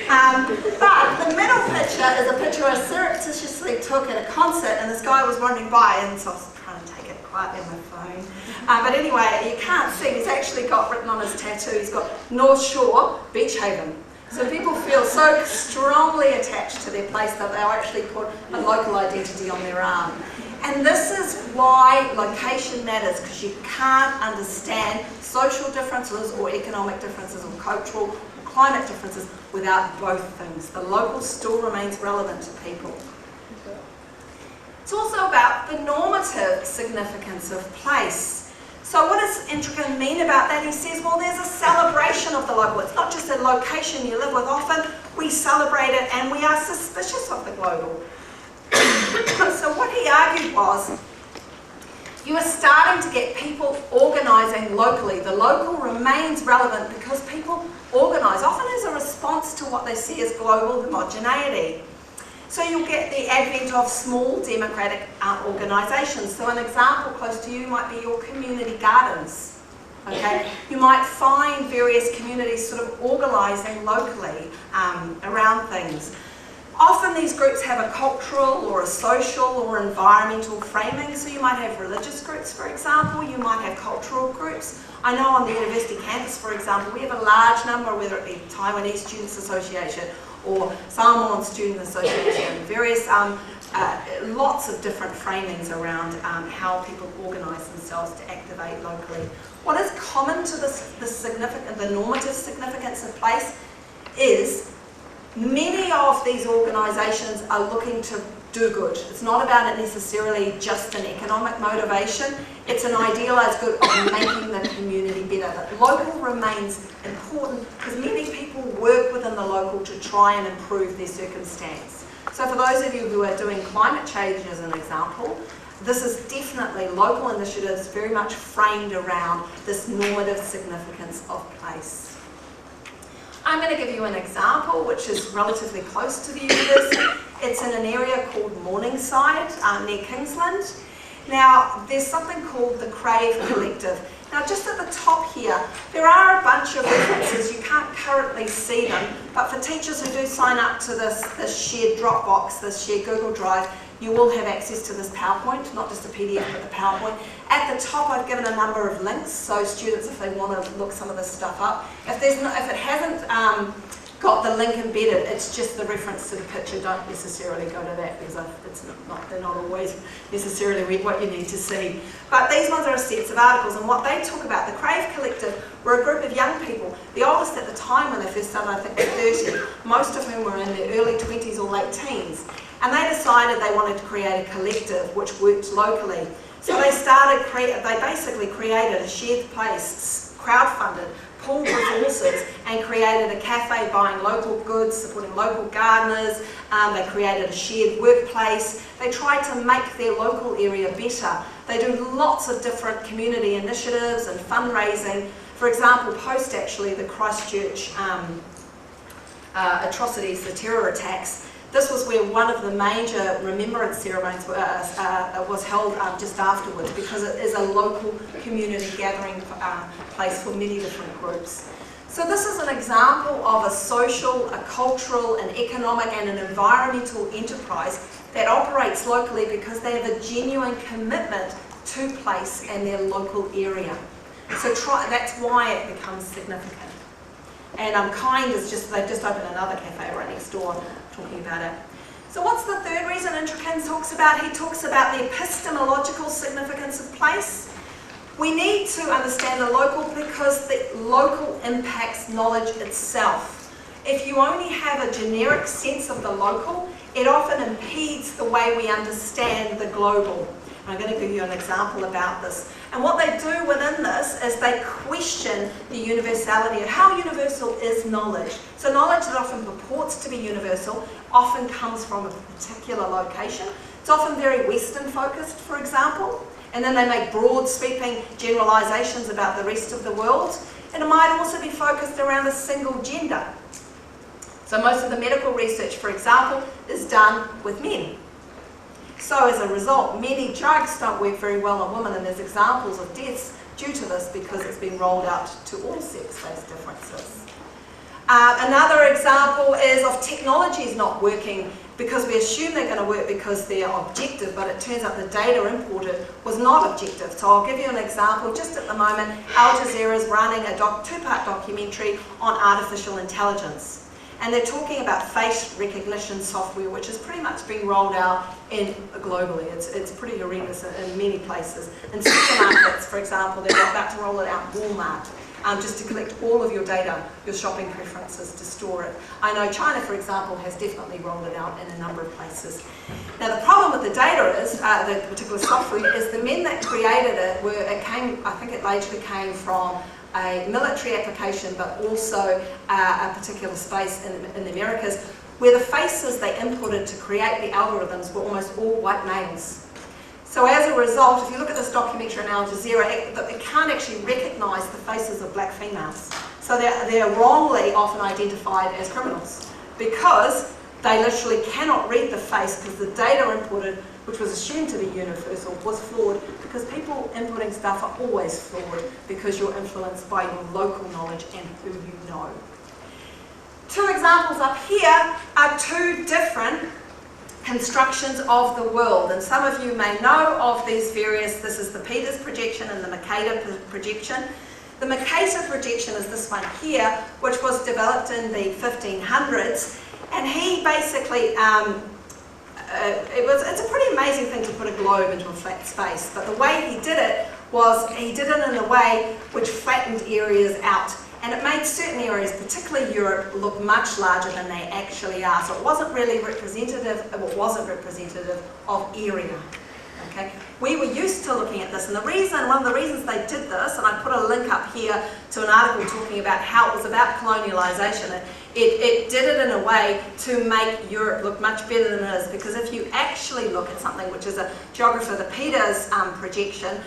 But the middle picture is a picture I surreptitiously took at a concert, and this guy was wandering by, and so I was trying to take it quietly on my phone. But anyway, you can't see, he's actually got written on his tattoo, he's got North Shore, Beach Haven. So people feel so strongly attached to their place that they'll actually put a local identity on their arm. And this is why location matters, because you can't understand social differences or economic differences or cultural or climate differences without both things. The local still remains relevant to people. It's also about the normative significance of place. So what does Intricate mean about that? He says, well, there's a celebration of the local. It's not just a location you live with. Often we celebrate it and we are suspicious of the global. So what he argued was, you are starting to get people organising locally. The local remains relevant because people organise, often as a response to what they see as global homogeneity. So you'll get the advent of small democratic organisations. So an example close to you might be your community gardens. Okay, you might find various communities sort of organising locally around things. Often these groups have a cultural or a social or environmental framing. So you might have religious groups, for example. You might have cultural groups. I know on the university campus, for example, we have a large number, whether it be Taiwanese Students Association or Samoan Student Association, various, lots of different framings around how people organise themselves to activate locally. What is common to the normative significance of place is many of these organisations are looking to do good. It's not about it necessarily just an economic motivation. It's an idealised good of making the community better. That local remains important because many people work within the local to try and improve their circumstance. So for those of you who are doing climate change as an example, this is definitely local initiatives very much framed around this normative significance of place. I'm going to give you an example which is relatively close to the university. It's in an area called Morningside near Kingsland. Now there's something called the Crave Collective. Now just at the top here, there are a bunch of references. You can't currently see them, but for teachers who do sign up to this shared Dropbox, this shared Google Drive, you will have access to this PowerPoint, not just a PDF, but the PowerPoint. At the top, I've given a number of links, so students, if they want to look some of this stuff up, if it hasn't got the link embedded, it's just the reference to the picture. Don't necessarily go to that because they're not always necessarily what you need to see. But these ones are sets of articles, and what they talk about, the Crave Collective, were a group of young people. The oldest at the time when they first started, I think, was 30, most of whom were in their early 20s or late teens. And they decided they wanted to create a collective which worked locally. So they basically created a shared place, crowdfunded, pooled resources, and created a cafe buying local goods, supporting local gardeners. They created a shared workplace. They tried to make their local area better. They do lots of different community initiatives and fundraising. For example, post actually the Christchurch atrocities, the terror attacks, this was where one of the major remembrance ceremonies was held just afterwards, because it is a local community gathering place for many different groups. So this is an example of a social, a cultural, an economic and an environmental enterprise that operates locally because they have a genuine commitment to place and their local area. So that's why it becomes significant. And Kind is they've just opened another cafe right next door talking about it. So what's the third reason Intricate talks about? He talks about the epistemological significance of place. We need to understand the local because the local impacts knowledge itself. If you only have a generic sense of the local, it often impedes the way we understand the global. I'm going to give you an example about this. And what they do within this is they question the universality of how universal is knowledge. So knowledge that often purports to be universal often comes from a particular location. It's often very Western focused, for example, and then they make broad sweeping generalizations about the rest of the world. And it might also be focused around a single gender. So most of the medical research, for example, is done with men. So as a result, many drugs don't work very well on women, and there's examples of deaths due to this because it's been rolled out to all sex-based differences. Another example is of technologies not working because we assume they're going to work because they're objective, but it turns out the data imported was not objective. So I'll give you an example. Just at the moment, Al Jazeera is running a two-part documentary on artificial intelligence. And they're talking about face recognition software, which is pretty much being rolled out globally. It's pretty horrendous in many places. In supermarkets, for example, they're about to roll it out in Walmart, just to collect all of your data, your shopping preferences, to store it. I know China, for example, has definitely rolled it out in a number of places. Now, the problem with the data is, the particular software, is the men that created it I think it largely came from a military application, but also a particular space in the Americas, where the faces they inputted to create the algorithms were almost all white males. So as a result, if you look at this documentary on Al Jazeera, it can't actually recognise the faces of black females. So they're wrongly often identified as criminals because they literally cannot read the face because the data inputted, which was assumed to be universal, was flawed, because people inputting stuff are always flawed because you're influenced by your local knowledge and who you know. Two examples up here are two different constructions of the world, and some of you may know of these various. This is the Peters projection and the Mercator projection. The Mercator projection is this one here, which was developed in the 1500s, and he basically it's a pretty amazing thing to put a globe into a flat space, but the way he did it was he did it in a way which flattened areas out, and it made certain areas, particularly Europe, look much larger than they actually are. So it wasn't really representative, it wasn't representative of area. Okay? We were used to looking at this, and one of the reasons they did this, and I put a link up here to an article talking about how it was about colonialisation. It did it in a way to make Europe look much better than it is, because if you actually look at something which is a geographer, the Peters projection,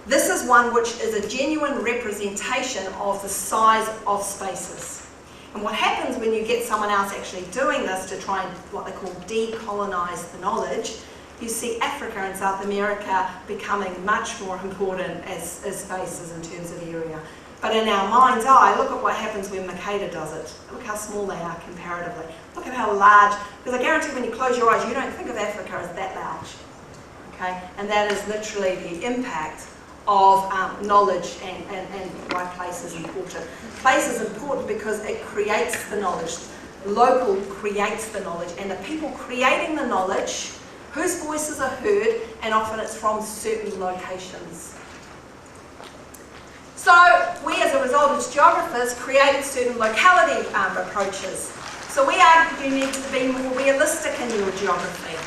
this is one which is a genuine representation of the size of spaces. And what happens when you get someone else actually doing this to try and what they call decolonise the knowledge, you see Africa and South America becoming much more important as spaces in terms of area. But in our mind's eye, look at what happens when Mercator does it. Look how small they are comparatively. Look at how large, because I guarantee when you close your eyes, you don't think of Africa as that large. Okay? And that is literally the impact of knowledge and why place is important. Place is important because it creates the knowledge. Local creates the knowledge, and the people creating the knowledge, whose voices are heard, and often it's from certain locations. So we, as a result, as geographers, created certain locality approaches. So we argue you need to be more realistic in your geography.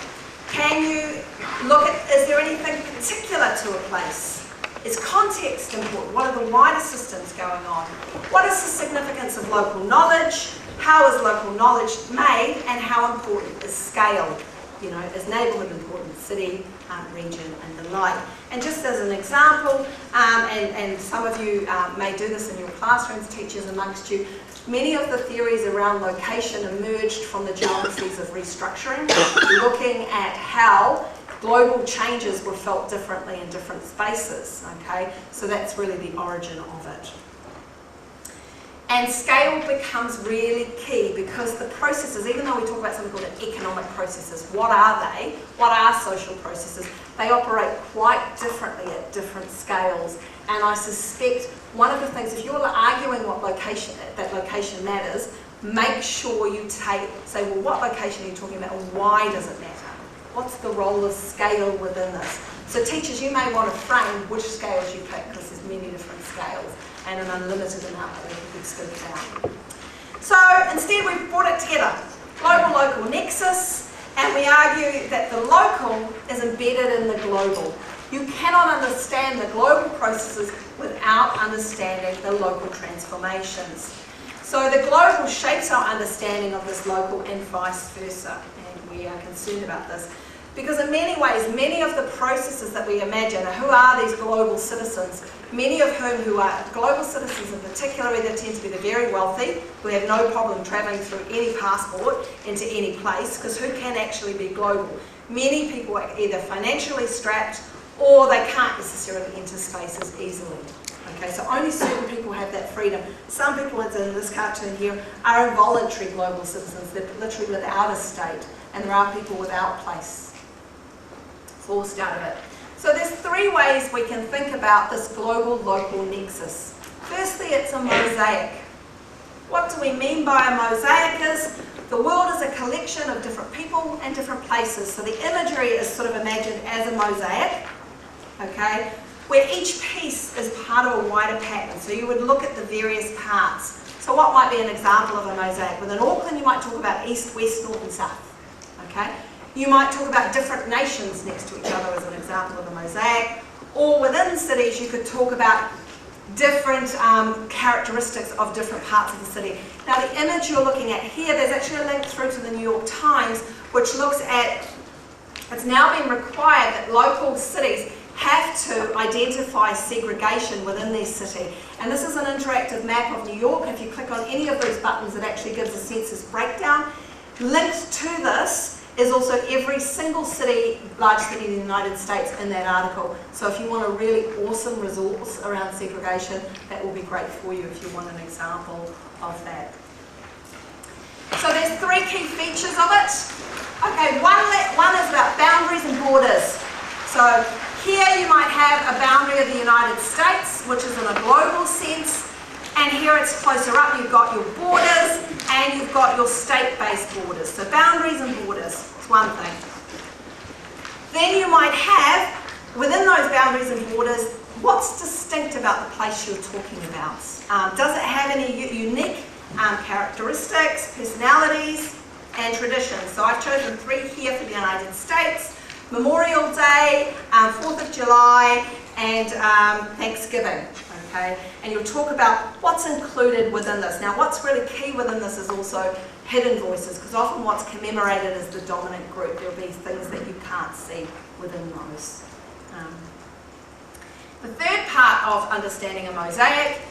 Can you look at, is there anything particular to a place? Is context important? What are the wider systems going on? What is the significance of local knowledge? How is local knowledge made, and how important is scale? You know, is neighbourhood important, city, region, and the like. And just as an example, and some of you may do this in your classrooms, teachers amongst you, many of the theories around location emerged from the geographies of restructuring, looking at how global changes were felt differently in different spaces, okay? So that's really the origin of it. And scale becomes really key, because the processes, even though we talk about something called economic processes, what are they? What are social processes? They operate quite differently at different scales. And I suspect one of the things, if you're arguing what location, that location matters, make sure you say, well, what location are you talking about, and why does it matter? What's the role of scale within this? So teachers, you may want to frame which scales you pick, because there's many different scales and an unlimited amount that we could speak about. So instead we've brought it together. Global-local nexus, and we argue that the local is embedded in the global. You cannot understand the global processes without understanding the local transformations. So the global shapes our understanding of this local and vice versa, and we are concerned about this. Because in many ways, many of the processes that we imagine, who are these global citizens, many of whom who are global citizens in particular, either tend to be the very wealthy, who have no problem travelling through any passport into any place, because who can actually be global? Many people are either financially strapped, or they can't necessarily enter spaces easily. Okay, so only certain people have that freedom. Some people, as in this cartoon here, are involuntary global citizens. They're literally without a state, and there are people without place, forced out of it. So there's three ways we can think about this global-local nexus. Firstly, it's a mosaic. What do we mean by a mosaic is the world is a collection of different people and different places. So the imagery is sort of imagined as a mosaic, okay, where each piece is part of a wider pattern. So you would look at the various parts. So what might be an example of a mosaic? Within Auckland, you might talk about east, west, north and south, okay? You might talk about different nations next to each other as an example of a mosaic. Or within cities, you could talk about different characteristics of different parts of the city. Now the image you're looking at here, there's actually a link through to the New York Times, which looks at, it's now been required that local cities have to identify segregation within their city. And this is an interactive map of New York. If you click on any of those buttons, it actually gives a census breakdown. Linked to this is also every single city, large city in the United States in that article. So if you want a really awesome resource around segregation, that will be great for you if you want an example of that. So there's three key features of it. Okay, one is about boundaries and borders. So here you might have a boundary of the United States, which is in a global sense, and here it's closer up, you've got your borders and you've got your state-based borders. So boundaries and borders is one thing. Then you might have, within those boundaries and borders, what's distinct about the place you're talking about? Does it have any unique characteristics, personalities, and traditions? So I've chosen three here for the United States: Memorial Day, 4th of July, and Thanksgiving. Okay, and you'll talk about what's included within this. Now what's really key within this is also hidden voices, because often what's commemorated is the dominant group. There'll be things that you can't see within those. The third part of understanding a mosaic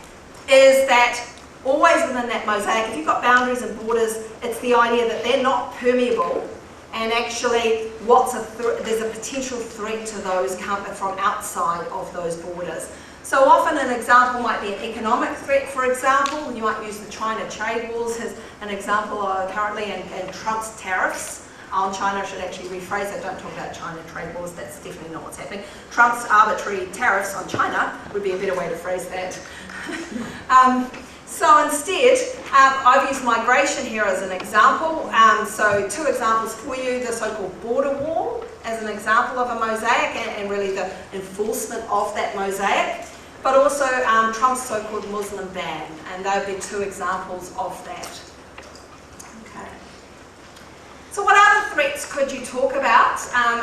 is that always within that mosaic, if you've got boundaries and borders, it's the idea that they're not permeable, and actually there's a potential threat to those coming from outside of those borders. So often an example might be an economic threat, for example. You might use the China trade wars as an example currently, and Trump's tariffs on China. I should actually rephrase that. Don't talk about China trade wars. That's definitely not what's happening. Trump's arbitrary tariffs on China would be a better way to phrase that. So instead, I've used migration here as an example. So two examples for you: the so-called border wall as an example of a mosaic, and really the enforcement of that mosaic. But also Trump's so-called Muslim ban, and there would be two examples of that. Okay. So what other threats could you talk about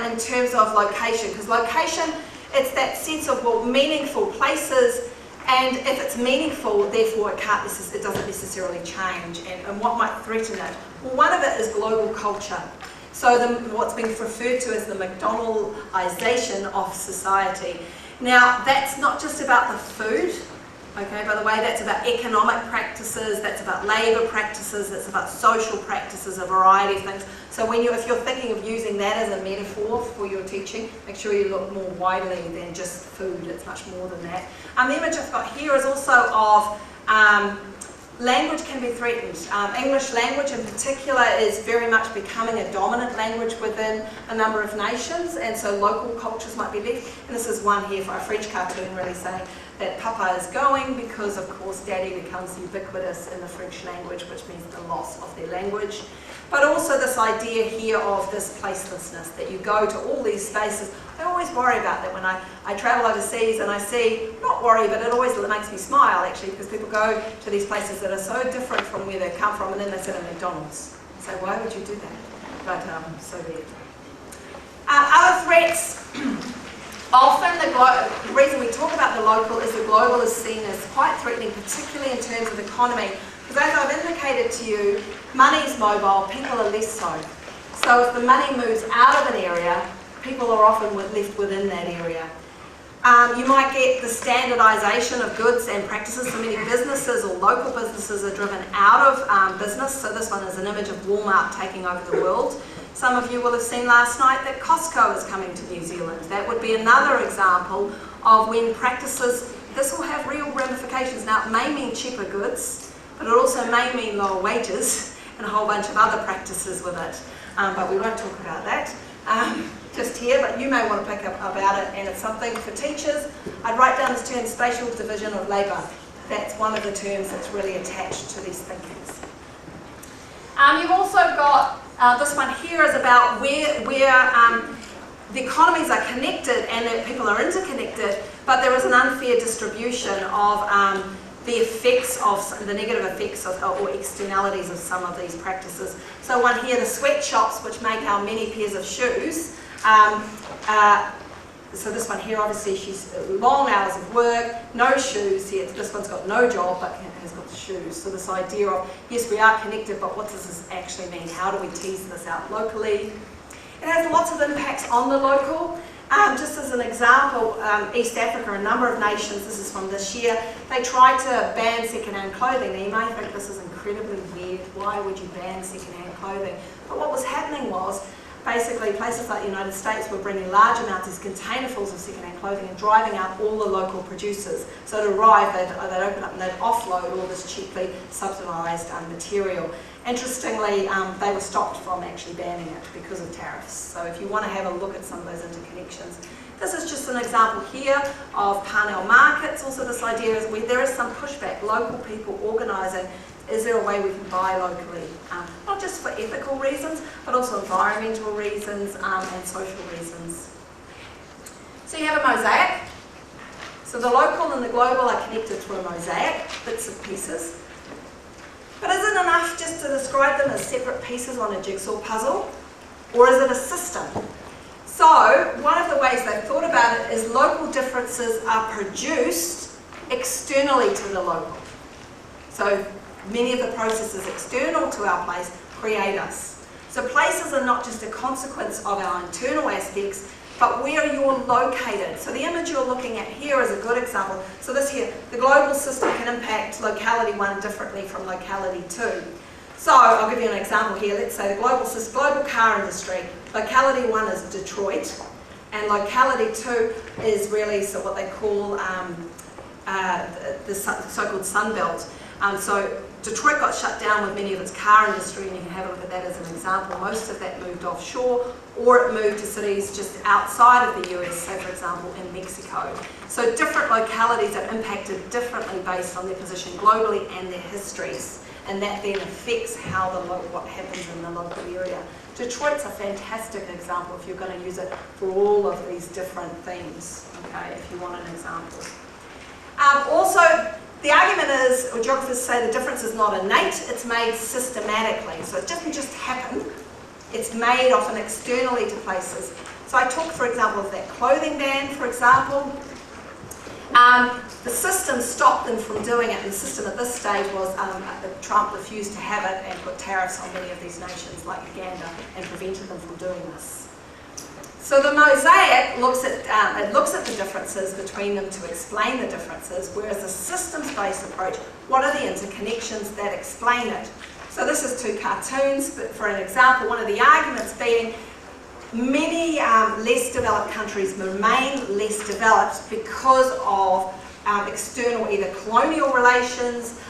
in terms of location? Because location, it's that sense of, well, meaningful places, and if it's meaningful, therefore it doesn't necessarily change. And what might threaten it? Well, one of it is global culture. So what's been referred to as the McDonaldization of society. Now, that's not just about the food, okay, by the way, that's about economic practices, that's about labour practices, that's about social practices, a variety of things. So if you're thinking of using that as a metaphor for your teaching, make sure you look more widely than just food. It's much more than that. The image I've got here is also of language can be threatened. English language in particular is very much becoming a dominant language within a number of nations, and so local cultures might be left. And this is one here for a French cartoon really saying that Papa is going because, of course, Daddy becomes ubiquitous in the French language, which means the loss of their language. But also this idea here of this placelessness, that you go to all these spaces. I always worry about that when I travel overseas and I see, not worry, but it always makes me smile actually, because people go to these places that are so different from where they come from, and then they sit at McDonald's. So why would you do that? But so be it. Other threats. Often the reason we talk about the local is the global is seen as quite threatening, particularly in terms of economy. Because as I've indicated to you, money's mobile, people are less so. So if the money moves out of an area, people are often left within that area. You might get the standardization of goods and practices. So many businesses or local businesses are driven out of business. So this one is an image of Walmart taking over the world. Some of you will have seen last night that Costco is coming to New Zealand. That would be another example of when practices this will have real ramifications. Now, it may mean cheaper goods, but it also may mean lower wages and a whole bunch of other practices with it. But we won't talk about that just here, but you may want to pick up about it, and it's something for teachers. I'd write down this term, spatial division of labour. That's one of the terms that's really attached to these thinkings. You've also got, this one here is about where the economies are connected and that people are interconnected, but there is an unfair distribution of the effects of, the negative effects of, or externalities of some of these practices. So one here, the sweatshops, which make our many pairs of shoes. So this one here, obviously, she's long hours of work, no shoes here. This one's got no job, but has got the shoes. So this idea of, yes, we are connected, but what does this actually mean? How do we tease this out locally? It has lots of impacts on the local. Just as an example, East Africa, a number of nations, this is from this year, they tried to ban second-hand clothing. Now you may think this is incredibly weird. Why would you ban second-hand clothing? But what was happening was, basically places like the United States were bringing large amounts, these containerfuls of second-hand clothing, and driving out all the local producers. So to arrive, they'd open up and they'd offload all this cheaply subsidised material. Interestingly, they were stopped from actually banning it because of tariffs. So if you want to have a look at some of those interconnections. This is just an example here of Parnell markets. Also this idea is where there is some pushback, local people organising. Is there a way we can buy locally? Not just for ethical reasons, but also environmental reasons and social reasons. So you have a mosaic. So the local and the global are connected through a mosaic, bits and pieces. But is it enough just to describe them as separate pieces on a jigsaw puzzle? Or is it a system? So one of the ways they've thought about it is local differences are produced externally to the local. So many of the processes external to our place create us. So places are not just a consequence of our internal aspects, but where you're located. So the image you're looking at here is a good example. So this here, the global system can impact locality 1 differently from locality 2. So I'll give you an example here. Let's say the global car industry. Locality 1 is Detroit, and locality 2 is really what they call the so-called Sun Belt. So Detroit got shut down with many of its car industry, and you can have a look at that as an example. Most of that moved offshore, or it moved to cities just outside of the US, say for example in Mexico. So different localities are impacted differently based on their position globally and their histories, and that then affects how what happens in the local area. Detroit's a fantastic example if you're going to use it for all of these different themes, okay, if you want an example. Also, the argument is, or geographers say, the difference is not innate, it's made systematically. So it doesn't just happen, it's made often externally to places. So I talked, for example, of that clothing ban, for example. The system stopped them from doing it, and the system at this stage was Trump refused to have it and put tariffs on many of these nations like Uganda and prevented them from doing this. So the mosaic looks at the differences between them to explain the differences, whereas the systems-based approach, what are the interconnections that explain it? So this is 2 cartoons, but for an example, one of the arguments being many less developed countries remain less developed because of external either colonial relations,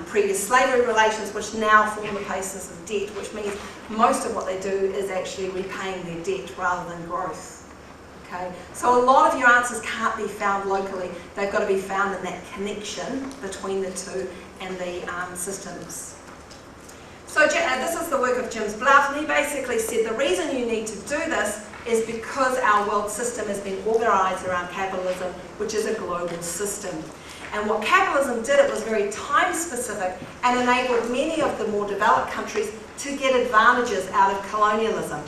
previous slavery relations, which now form the basis of debt, which means most of what they do is actually repaying their debt rather than growth. Okay? So a lot of your answers can't be found locally. They've got to be found in that connection between the two and the systems. So this is the work of James Blount, and he basically said the reason you need to do this is because our world system has been organised around capitalism, which is a global system. And what capitalism did, it was very time-specific and enabled many of the more developed countries to get advantages out of colonialism.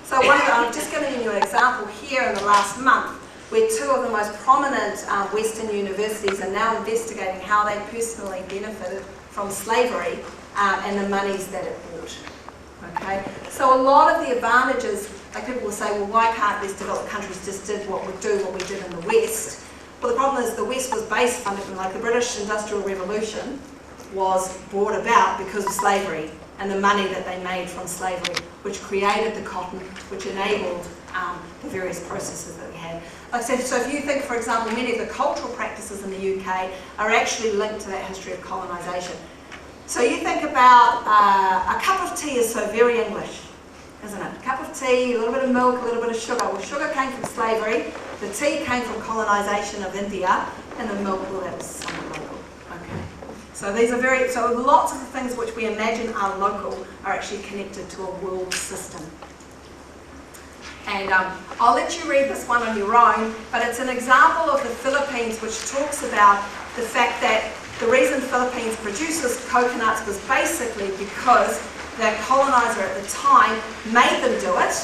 So I'm just giving you an example here in the last month, where 2 of the most prominent Western universities are now investigating how they personally benefited from slavery and the monies that it brought. Okay? So a lot of the advantages, like people will say, well, why can't these developed countries just do what we did in the West? Well, the problem is the West was based fundamentally, like the British Industrial Revolution, was brought about because of slavery and the money that they made from slavery, which created the cotton, which enabled the various processes that we had. Like I said, so if you think, for example, many of the cultural practices in the UK are actually linked to that history of colonisation. So you think about a cup of tea is so very English, isn't it? A cup of tea, a little bit of milk, a little bit of sugar. Well, sugar came from slavery, the tea came from colonisation of India, and the milk, well, that was somewhat local. Okay. So these are so lots of the things which we imagine are local are actually connected to a world system. And I'll let you read this one on your own, but it's an example of the Philippines which talks about the fact that the reason Philippines produces coconuts was basically because their colonizer at the time made them do it,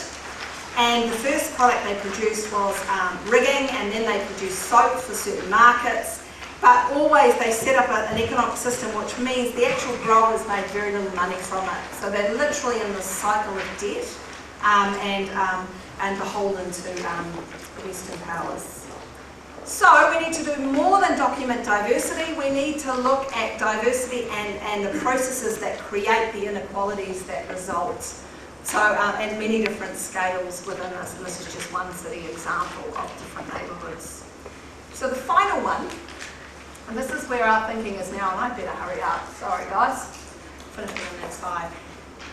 and the first product they produced was rigging, and then they produced soap for certain markets. But always they set up an economic system which means the actual growers made very little money from it. So they're literally in this cycle of debt and beholden to Western powers. So we need to do more than document diversity. We need to look at diversity and the processes that create the inequalities that result. So, and many different scales within this, and this is just one city example of different neighbourhoods. So the final one, and this is where our thinking is now, and I better hurry up, sorry guys, finish in the next 5.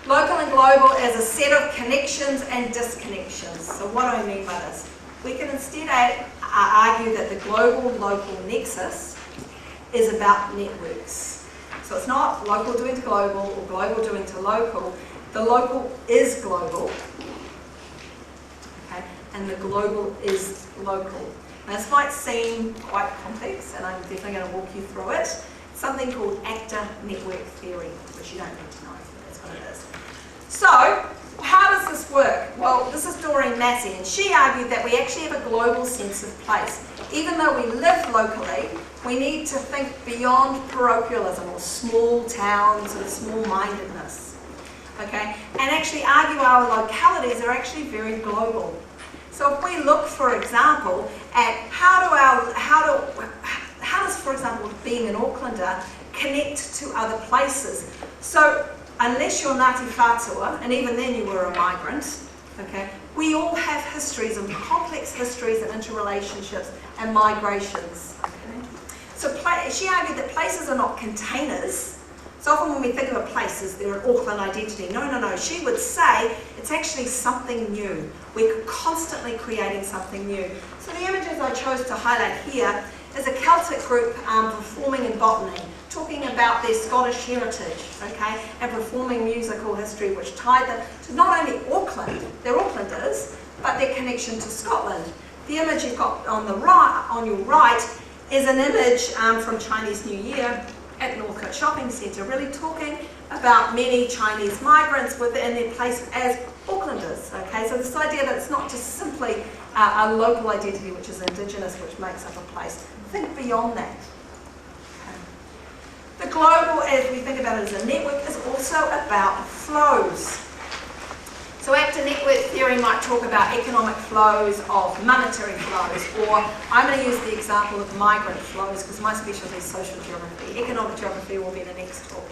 Local and global is a set of connections and disconnections. So what do I mean by this? We can instead argue that the global-local nexus is about networks. So it's not local doing to global or global doing to local. The local is global, okay, and the global is local. Now this might seem quite complex, and I'm definitely going to walk you through it. It's something called AGTA network theory, which you don't need to know, but that's what it is. So, how does this work? Well, this is Doreen Massey, and she argued that we actually have a global sense of place. Even though we live locally, we need to think beyond parochialism or small towns or small-mindedness. Okay, and actually argue our localities are actually very global. So if we look, for example, at how does, for example, being an Aucklander connect to other places? So unless you're Ngāti Whātua, and even then you were a migrant, okay, we all have histories and complex histories and interrelationships and migrations. Okay? So she argued that places are not containers. So often when we think of a place as their Auckland identity, no. She would say it's actually something new. We're constantly creating something new. So the images I chose to highlight here is a Celtic group performing in botany, talking about their Scottish heritage, okay, and performing musical history which tied them to not only Auckland, they're Aucklanders, but their connection to Scotland. The image you've got on the right, on your right, is an image from Chinese New Year at Northcote Shopping Centre, really talking about many Chinese migrants within their place as Aucklanders. Okay, so this idea that it's not just simply a local identity which is indigenous, which makes up a place. Think beyond that. Okay. The global, as we think about it as a network, is also about flows. So AGTA network theory might talk about economic flows, of monetary flows, or I'm going to use the example of migrant flows because my specialty is social geography. Economic geography will be the next talk.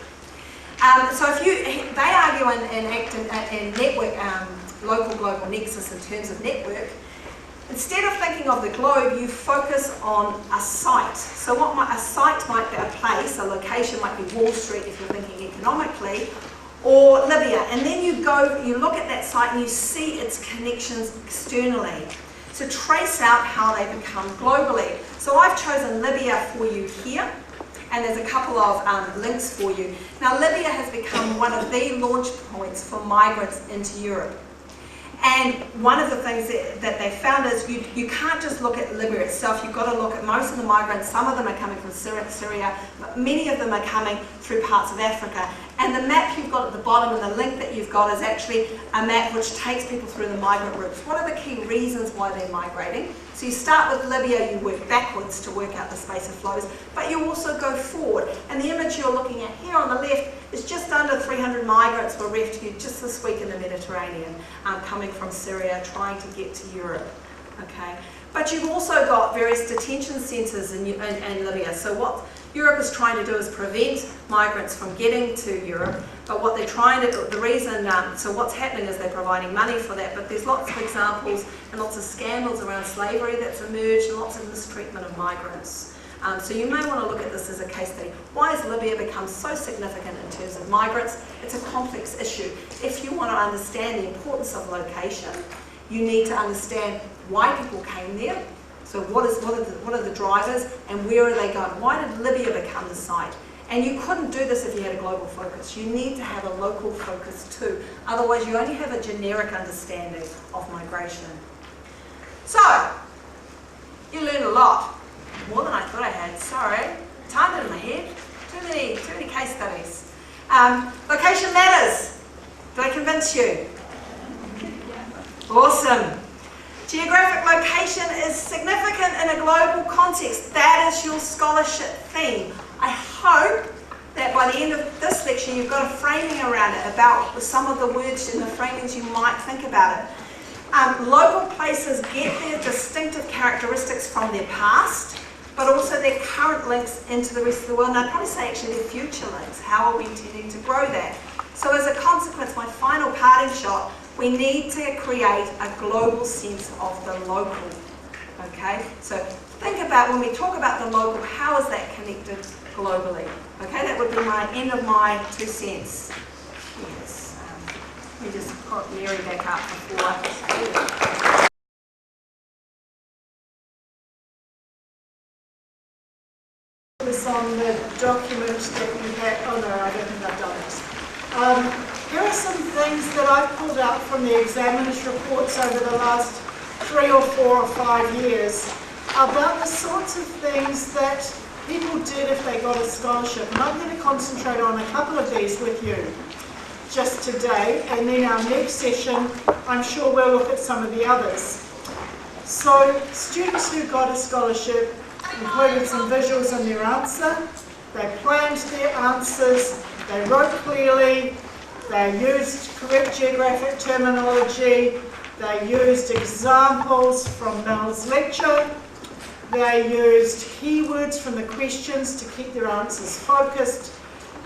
So if they argue in network, local global nexus in terms of network, instead of thinking of the globe, you focus on a site. So a site might be a place, a location might be Wall Street if you're thinking economically, or Libya, and then you look at that site and you see its connections externally. So trace out how they become globally. So I've chosen Libya for you here, and there's a couple of links for you. Now Libya has become one of the launch points for migrants into Europe. And one of the things that they found is you can't just look at Libya itself, you've got to look at most of the migrants. Some of them are coming from Syria, but many of them are coming through parts of Africa. And the map you've got at the bottom and the link that you've got is actually a map which takes people through the migrant routes. What are the key reasons why they're migrating? So you start with Libya, you work backwards to work out the space of flows, but you also go forward. And the image you're looking at here on the left is just under 300 migrants were rescued just this week in the Mediterranean, coming from Syria, trying to get to Europe. Okay. But you've also got various detention centres in Libya. So what Europe is trying to do is prevent migrants from getting to Europe. But what they're trying to do, the reason, so what's happening is they're providing money for that. But there's lots of examples and lots of scandals around slavery that's emerged and lots of mistreatment of migrants. So you may want to look at this as a case study. Why has Libya become so significant in terms of migrants? It's a complex issue. If you want to understand the importance of location, you need to understand why people came there. So what are the drivers and where are they going? Why did Libya become the site? And you couldn't do this if you had a global focus. You need to have a local focus too. Otherwise you only have a generic understanding of migration. So, you learned a lot. More than I thought I had, sorry. Timed it in my head. Too many case studies. Location matters. Did I convince you? Awesome. Geographic location is significant in a global context. That is your scholarship theme. I hope that by the end of this lecture you've got a framing around it about some of the words and the framings you might think about it. Local places get their distinctive characteristics from their past, but also their current links into the rest of the world, and I'd probably say actually their future links. How are we intending to grow that? So as a consequence, my final parting shot, we need to create a global sense of the local, okay? So think about when we talk about the local, how is that connected globally? Okay, that would be my end of my 2 cents. Yes, let me just put Mary back up before. This on the document that you had. Oh no, I don't think I've done this. Here are some things that I've pulled out from the examiner's reports over the last 3 or 4 or 5 years about the sorts of things that people did if they got a scholarship. And I'm going to concentrate on a couple of these with you just today, and then our next session I'm sure we'll look at some of the others. So students who got a scholarship included some visuals in their answer. They planned their answers, they wrote clearly, they used correct geographic terminology, they used examples from Mel's lecture, they used keywords from the questions to keep their answers focused,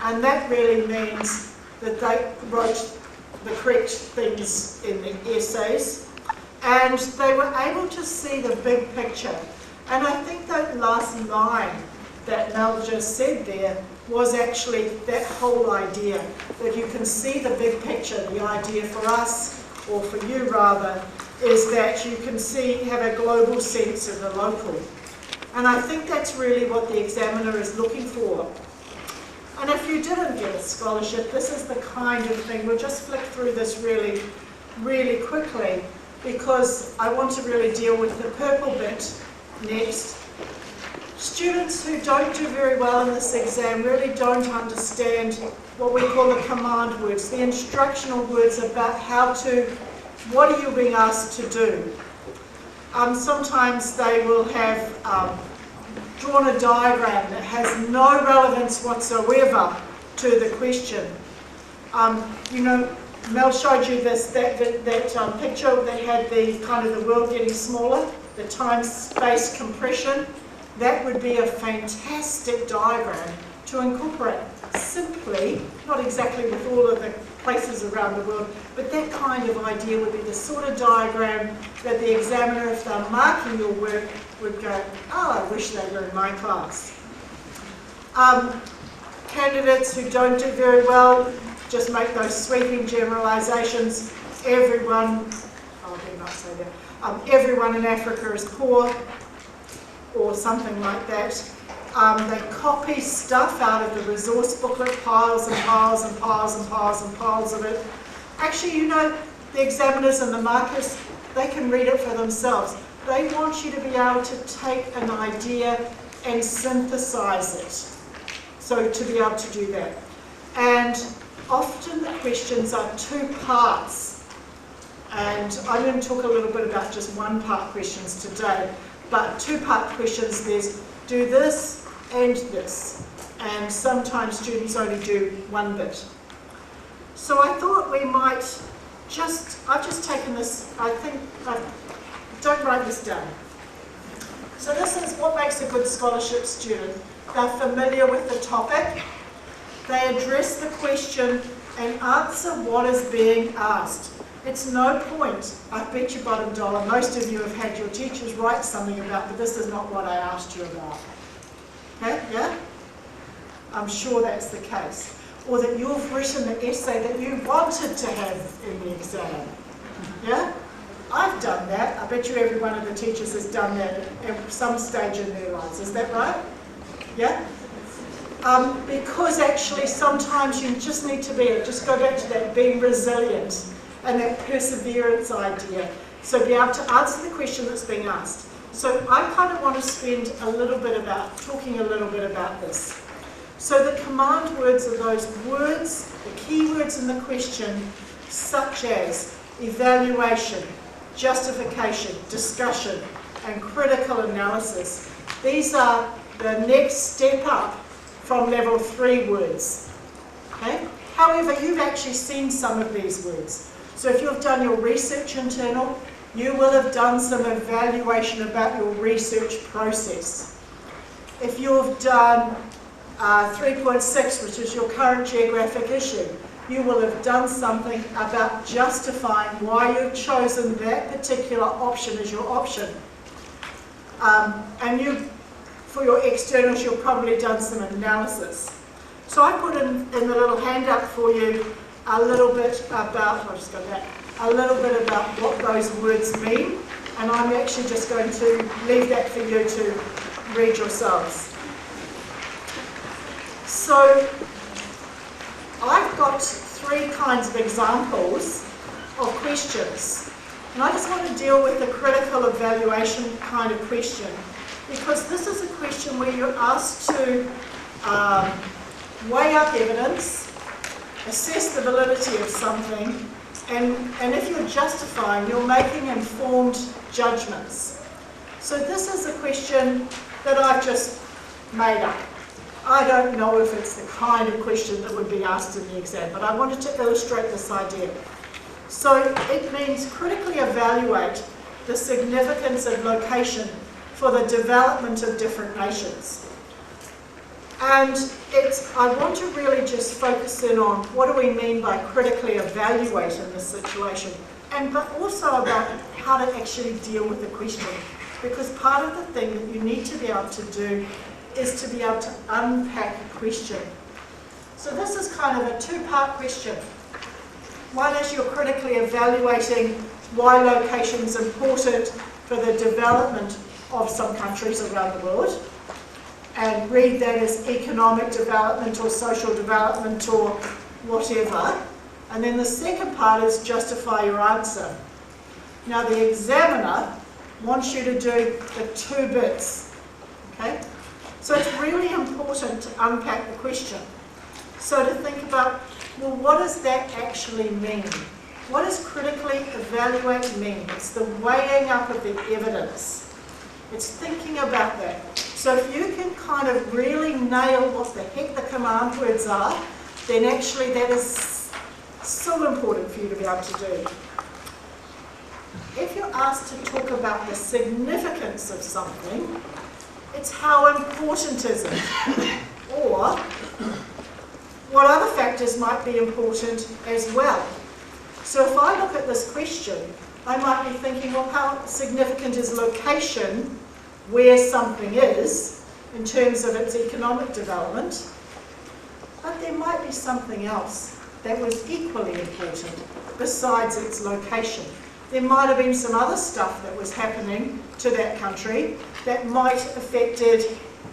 and that really means that they wrote the correct things in the essays, and they were able to see the big picture. And I think that last line that Mel just said there was actually that whole idea, that you can see the big picture. The idea for us, or for you rather, is that you can have a global sense of the local. And I think that's really what the examiner is looking for. And if you didn't get a scholarship, this is the kind of thing, we'll just flick through this really, really quickly, because I want to really deal with the purple bit next. Students who don't do very well in this exam really don't understand what we call the command words, the instructional words about what are you being asked to do. Sometimes they will have drawn a diagram that has no relevance whatsoever to the question. You know, Mel showed you that picture that had the kind of the world getting smaller, the time-space compression. That would be a fantastic diagram to incorporate simply, not exactly with all of the places around the world, but that kind of idea would be the sort of diagram that the examiner, if they're marking your work, would go, oh, I wish they were in my class. Candidates who don't do very well just make those sweeping generalizations. Everyone in Africa is poor, or something like that. They copy stuff out of the resource booklet, piles and piles and piles and piles and piles of it. Actually, you know, the examiners and the markers, they can read it for themselves. They want you to be able to take an idea and synthesize it. So to be able to do that. And often the questions are 2 parts. And I'm going to talk a little bit about just 1-part questions today. But 2-part questions, there's do this and this. And sometimes students only do 1 bit. So I thought we might I've just taken this, don't write this down. So this is what makes a good scholarship student. They're familiar with the topic, they address the question and answer what is being asked. It's no point, I bet you bottom dollar, most of you have had your teachers write something about, but this is not what I asked you about. Okay, yeah? I'm sure that's the case. Or that you've written the essay that you wanted to have in the exam. Yeah? I've done that. I bet you every one of the teachers has done that at some stage in their lives. Is that right? Yeah? Because actually sometimes you just need to be, just go back to that being resilient and that perseverance idea. So be able to answer the question that's being asked. So I kind of want to spend talking a little bit about this. So the command words are those words, the key words in the question, such as evaluation, justification, discussion, and critical analysis. These are the next step up from level 3 words. Okay? However, you've actually seen some of these words. So if you've done your research internal, you will have done some evaluation about your research process. If you've done 3.6, which is your current geographic issue, you will have done something about justifying why you've chosen that particular option as your option. And for your externals, you've probably done some analysis. So I put in the little handout for you a little bit about, I'll just go back, a little bit about what those words mean, and I'm actually just going to leave that for you to read yourselves. So I've got 3 kinds of examples of questions, and I just want to deal with the critical evaluation kind of question, because this is a question where you're asked to weigh up evidence, assess the validity of something, and if you're justifying, you're making informed judgments. So this is a question that I've just made up. I don't know if it's the kind of question that would be asked in the exam, but I wanted to illustrate this idea. So it means critically evaluate the significance of location for the development of different nations. And I want to really just focus in on what do we mean by critically evaluate in this situation, but also about how to actually deal with the question. Because part of the thing that you need to be able to do is to be able to unpack a question. So this is kind of a 2-part question. One is you're critically evaluating why location is important for the development of some countries around the world, and read that as economic development or social development or whatever. And then the second part is justify your answer. Now the examiner wants you to do the 2 bits. Okay? So it's really important to unpack the question. So to think about, well, what does that actually mean? What does critically evaluate mean? It's the weighing up of the evidence. It's thinking about that. So if you can kind of really nail what the heck the command words are, then actually that is so important for you to be able to do. If you're asked to talk about the significance of something, it's how important is it? Or what other factors might be important as well? So if I look at this question, I might be thinking, well, how significant is location where something is in terms of its economic development? But there might be something else that was equally important besides its location. There might have been some other stuff that was happening to that country that might have affected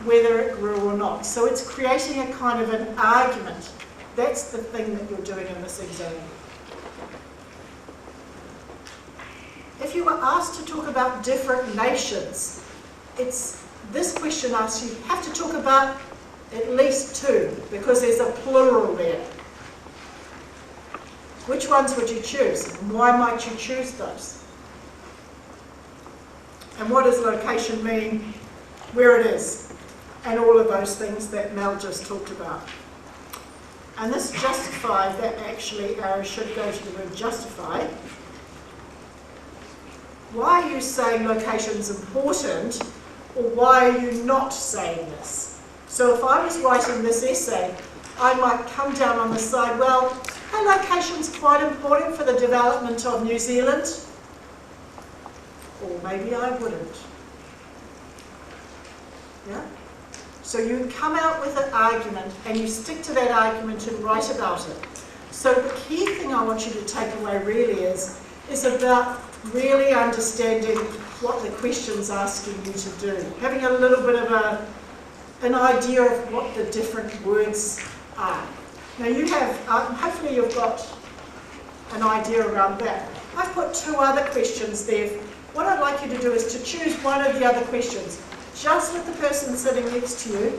whether it grew or not. So it's creating a kind of an argument. That's the thing that you're doing in this exam. If you were asked to talk about different nations, this question asks you have to talk about at least 2, because there's a plural there. Which ones would you choose? And why might you choose those? And what does location mean? Where it is? And all of those things that Mel just talked about. And this justify, that actually should go to the word justify. Why are you saying location's important? or why are you not saying this? So if I was writing this essay, I might come down on the side, well, her location's quite important for the development of New Zealand. Or maybe I wouldn't. Yeah? So you come out with an argument and you stick to that argument and write about it. So the key thing I want you to take away really is about really understanding what the question's asking you to do. Having a little bit of an idea of what the different words are. Now you have, hopefully you've got an idea around that. I've put 2 other questions there. What I'd like you to do is to choose one of the other questions. Just with the person sitting next to you,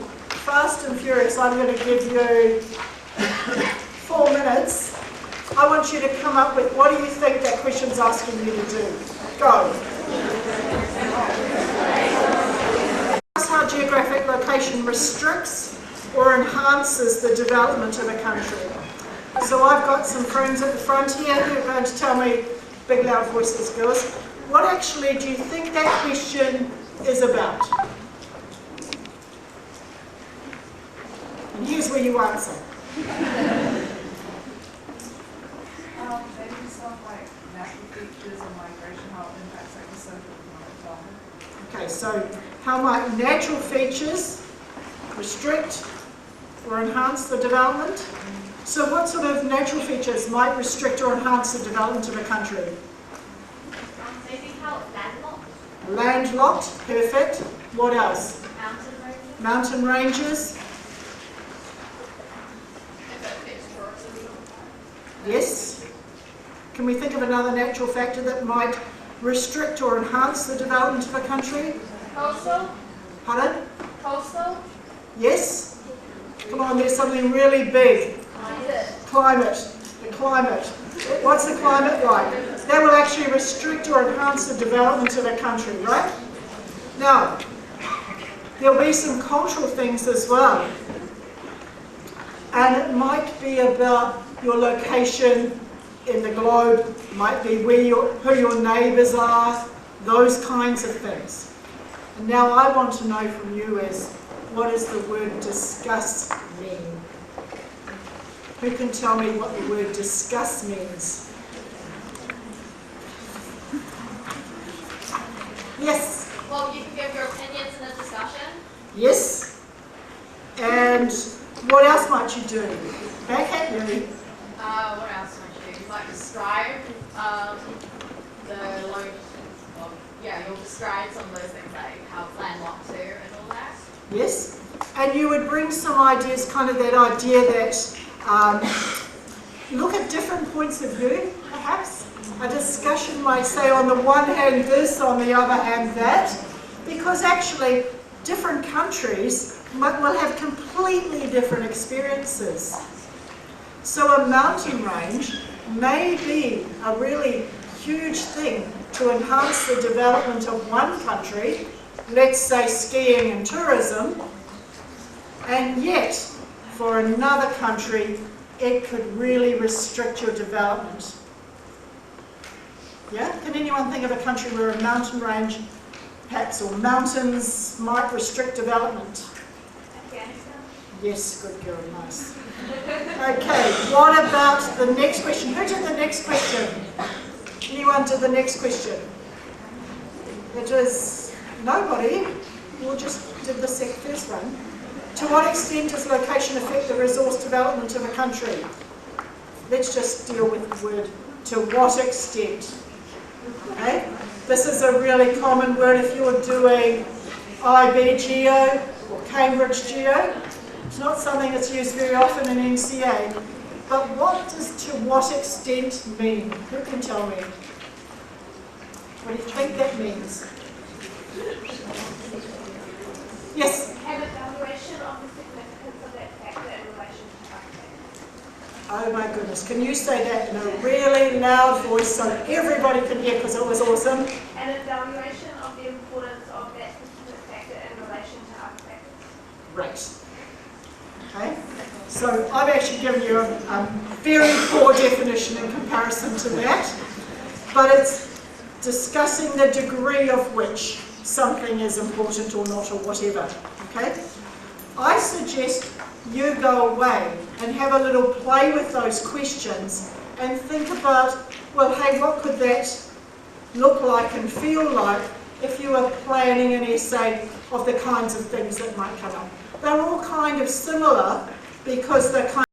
fast and furious, I'm going to give you 4 minutes. I want you to come up with what do you think that question's asking you to do. Go. How geographic location restricts or enhances the development of a country. So I've got some friends at the front here who are going to tell me, big loud voices girls, what actually do you think that question is about? And here's where you answer. Maybe stuff like natural features and migration, how it impacts like the social and economic development. Okay, so how might natural features restrict or enhance the development? So what sort of natural features might restrict or enhance the development of a country? Maybe how it's landlocked. Landlocked, perfect. What else? Mountain ranges. Mountain ranges. If it fits tourism. Yes. Can we think of another natural factor that might restrict or enhance the development of a country? Coastal. Pardon? Coastal. Yes? Come on, there's something really big. Climate. Climate. The climate. What's the climate like? That will actually restrict or enhance the development of a country, right? Now, there'll be some cultural things as well. And it might be about your location in the globe, it might be who your neighbours are, those kinds of things. And now I want to know from you is, what does the word discuss mean? Who can tell me what the word discuss means? Yes? Well, you can give your opinions in a discussion. Yes? And what else might you do? Back at you. What else might you do? You might describe you'll describe some of those things like how it's landlocked too and all that. Yes? And you would bring some ideas, kind of that idea that look at different points of view, perhaps. A discussion might say on the one hand this, on the other hand that, because actually different countries will have completely different experiences. So a mountain range may be a really huge thing to enhance the development of one country, let's say skiing and tourism, and yet for another country it could really restrict your development. Yeah? Can anyone think of a country where a mountain range, perhaps, or mountains might restrict development? Afghanistan. Yes, good girl, nice. Okay, what about the next question? Who did the next question? Anyone did the next question? It is nobody. We'll just did the first one. To what extent does location affect the resource development of a country? Let's just deal with the word, to what extent. Okay? This is a really common word if you're doing IB Geo or Cambridge Geo. It's not something that's used very often in NCA. But what does to what extent mean? Who can tell me? What do you think that means? Yes? An evaluation of the significance of that factor in relation to outcome. Oh my goodness, can you say that in a really loud voice so everybody can hear because it was awesome? An evaluation of the importance of that specific factor in relation to other factors. Right. Okay, so I've actually given you a very poor definition in comparison to that, but it's discussing the degree of which. something is important or not or whatever, okay? I suggest you go away and have a little play with those questions and think about, well, hey, what could that look like and feel like if you were planning an essay of the kinds of things that might come up. They're all kind of similar because they're kind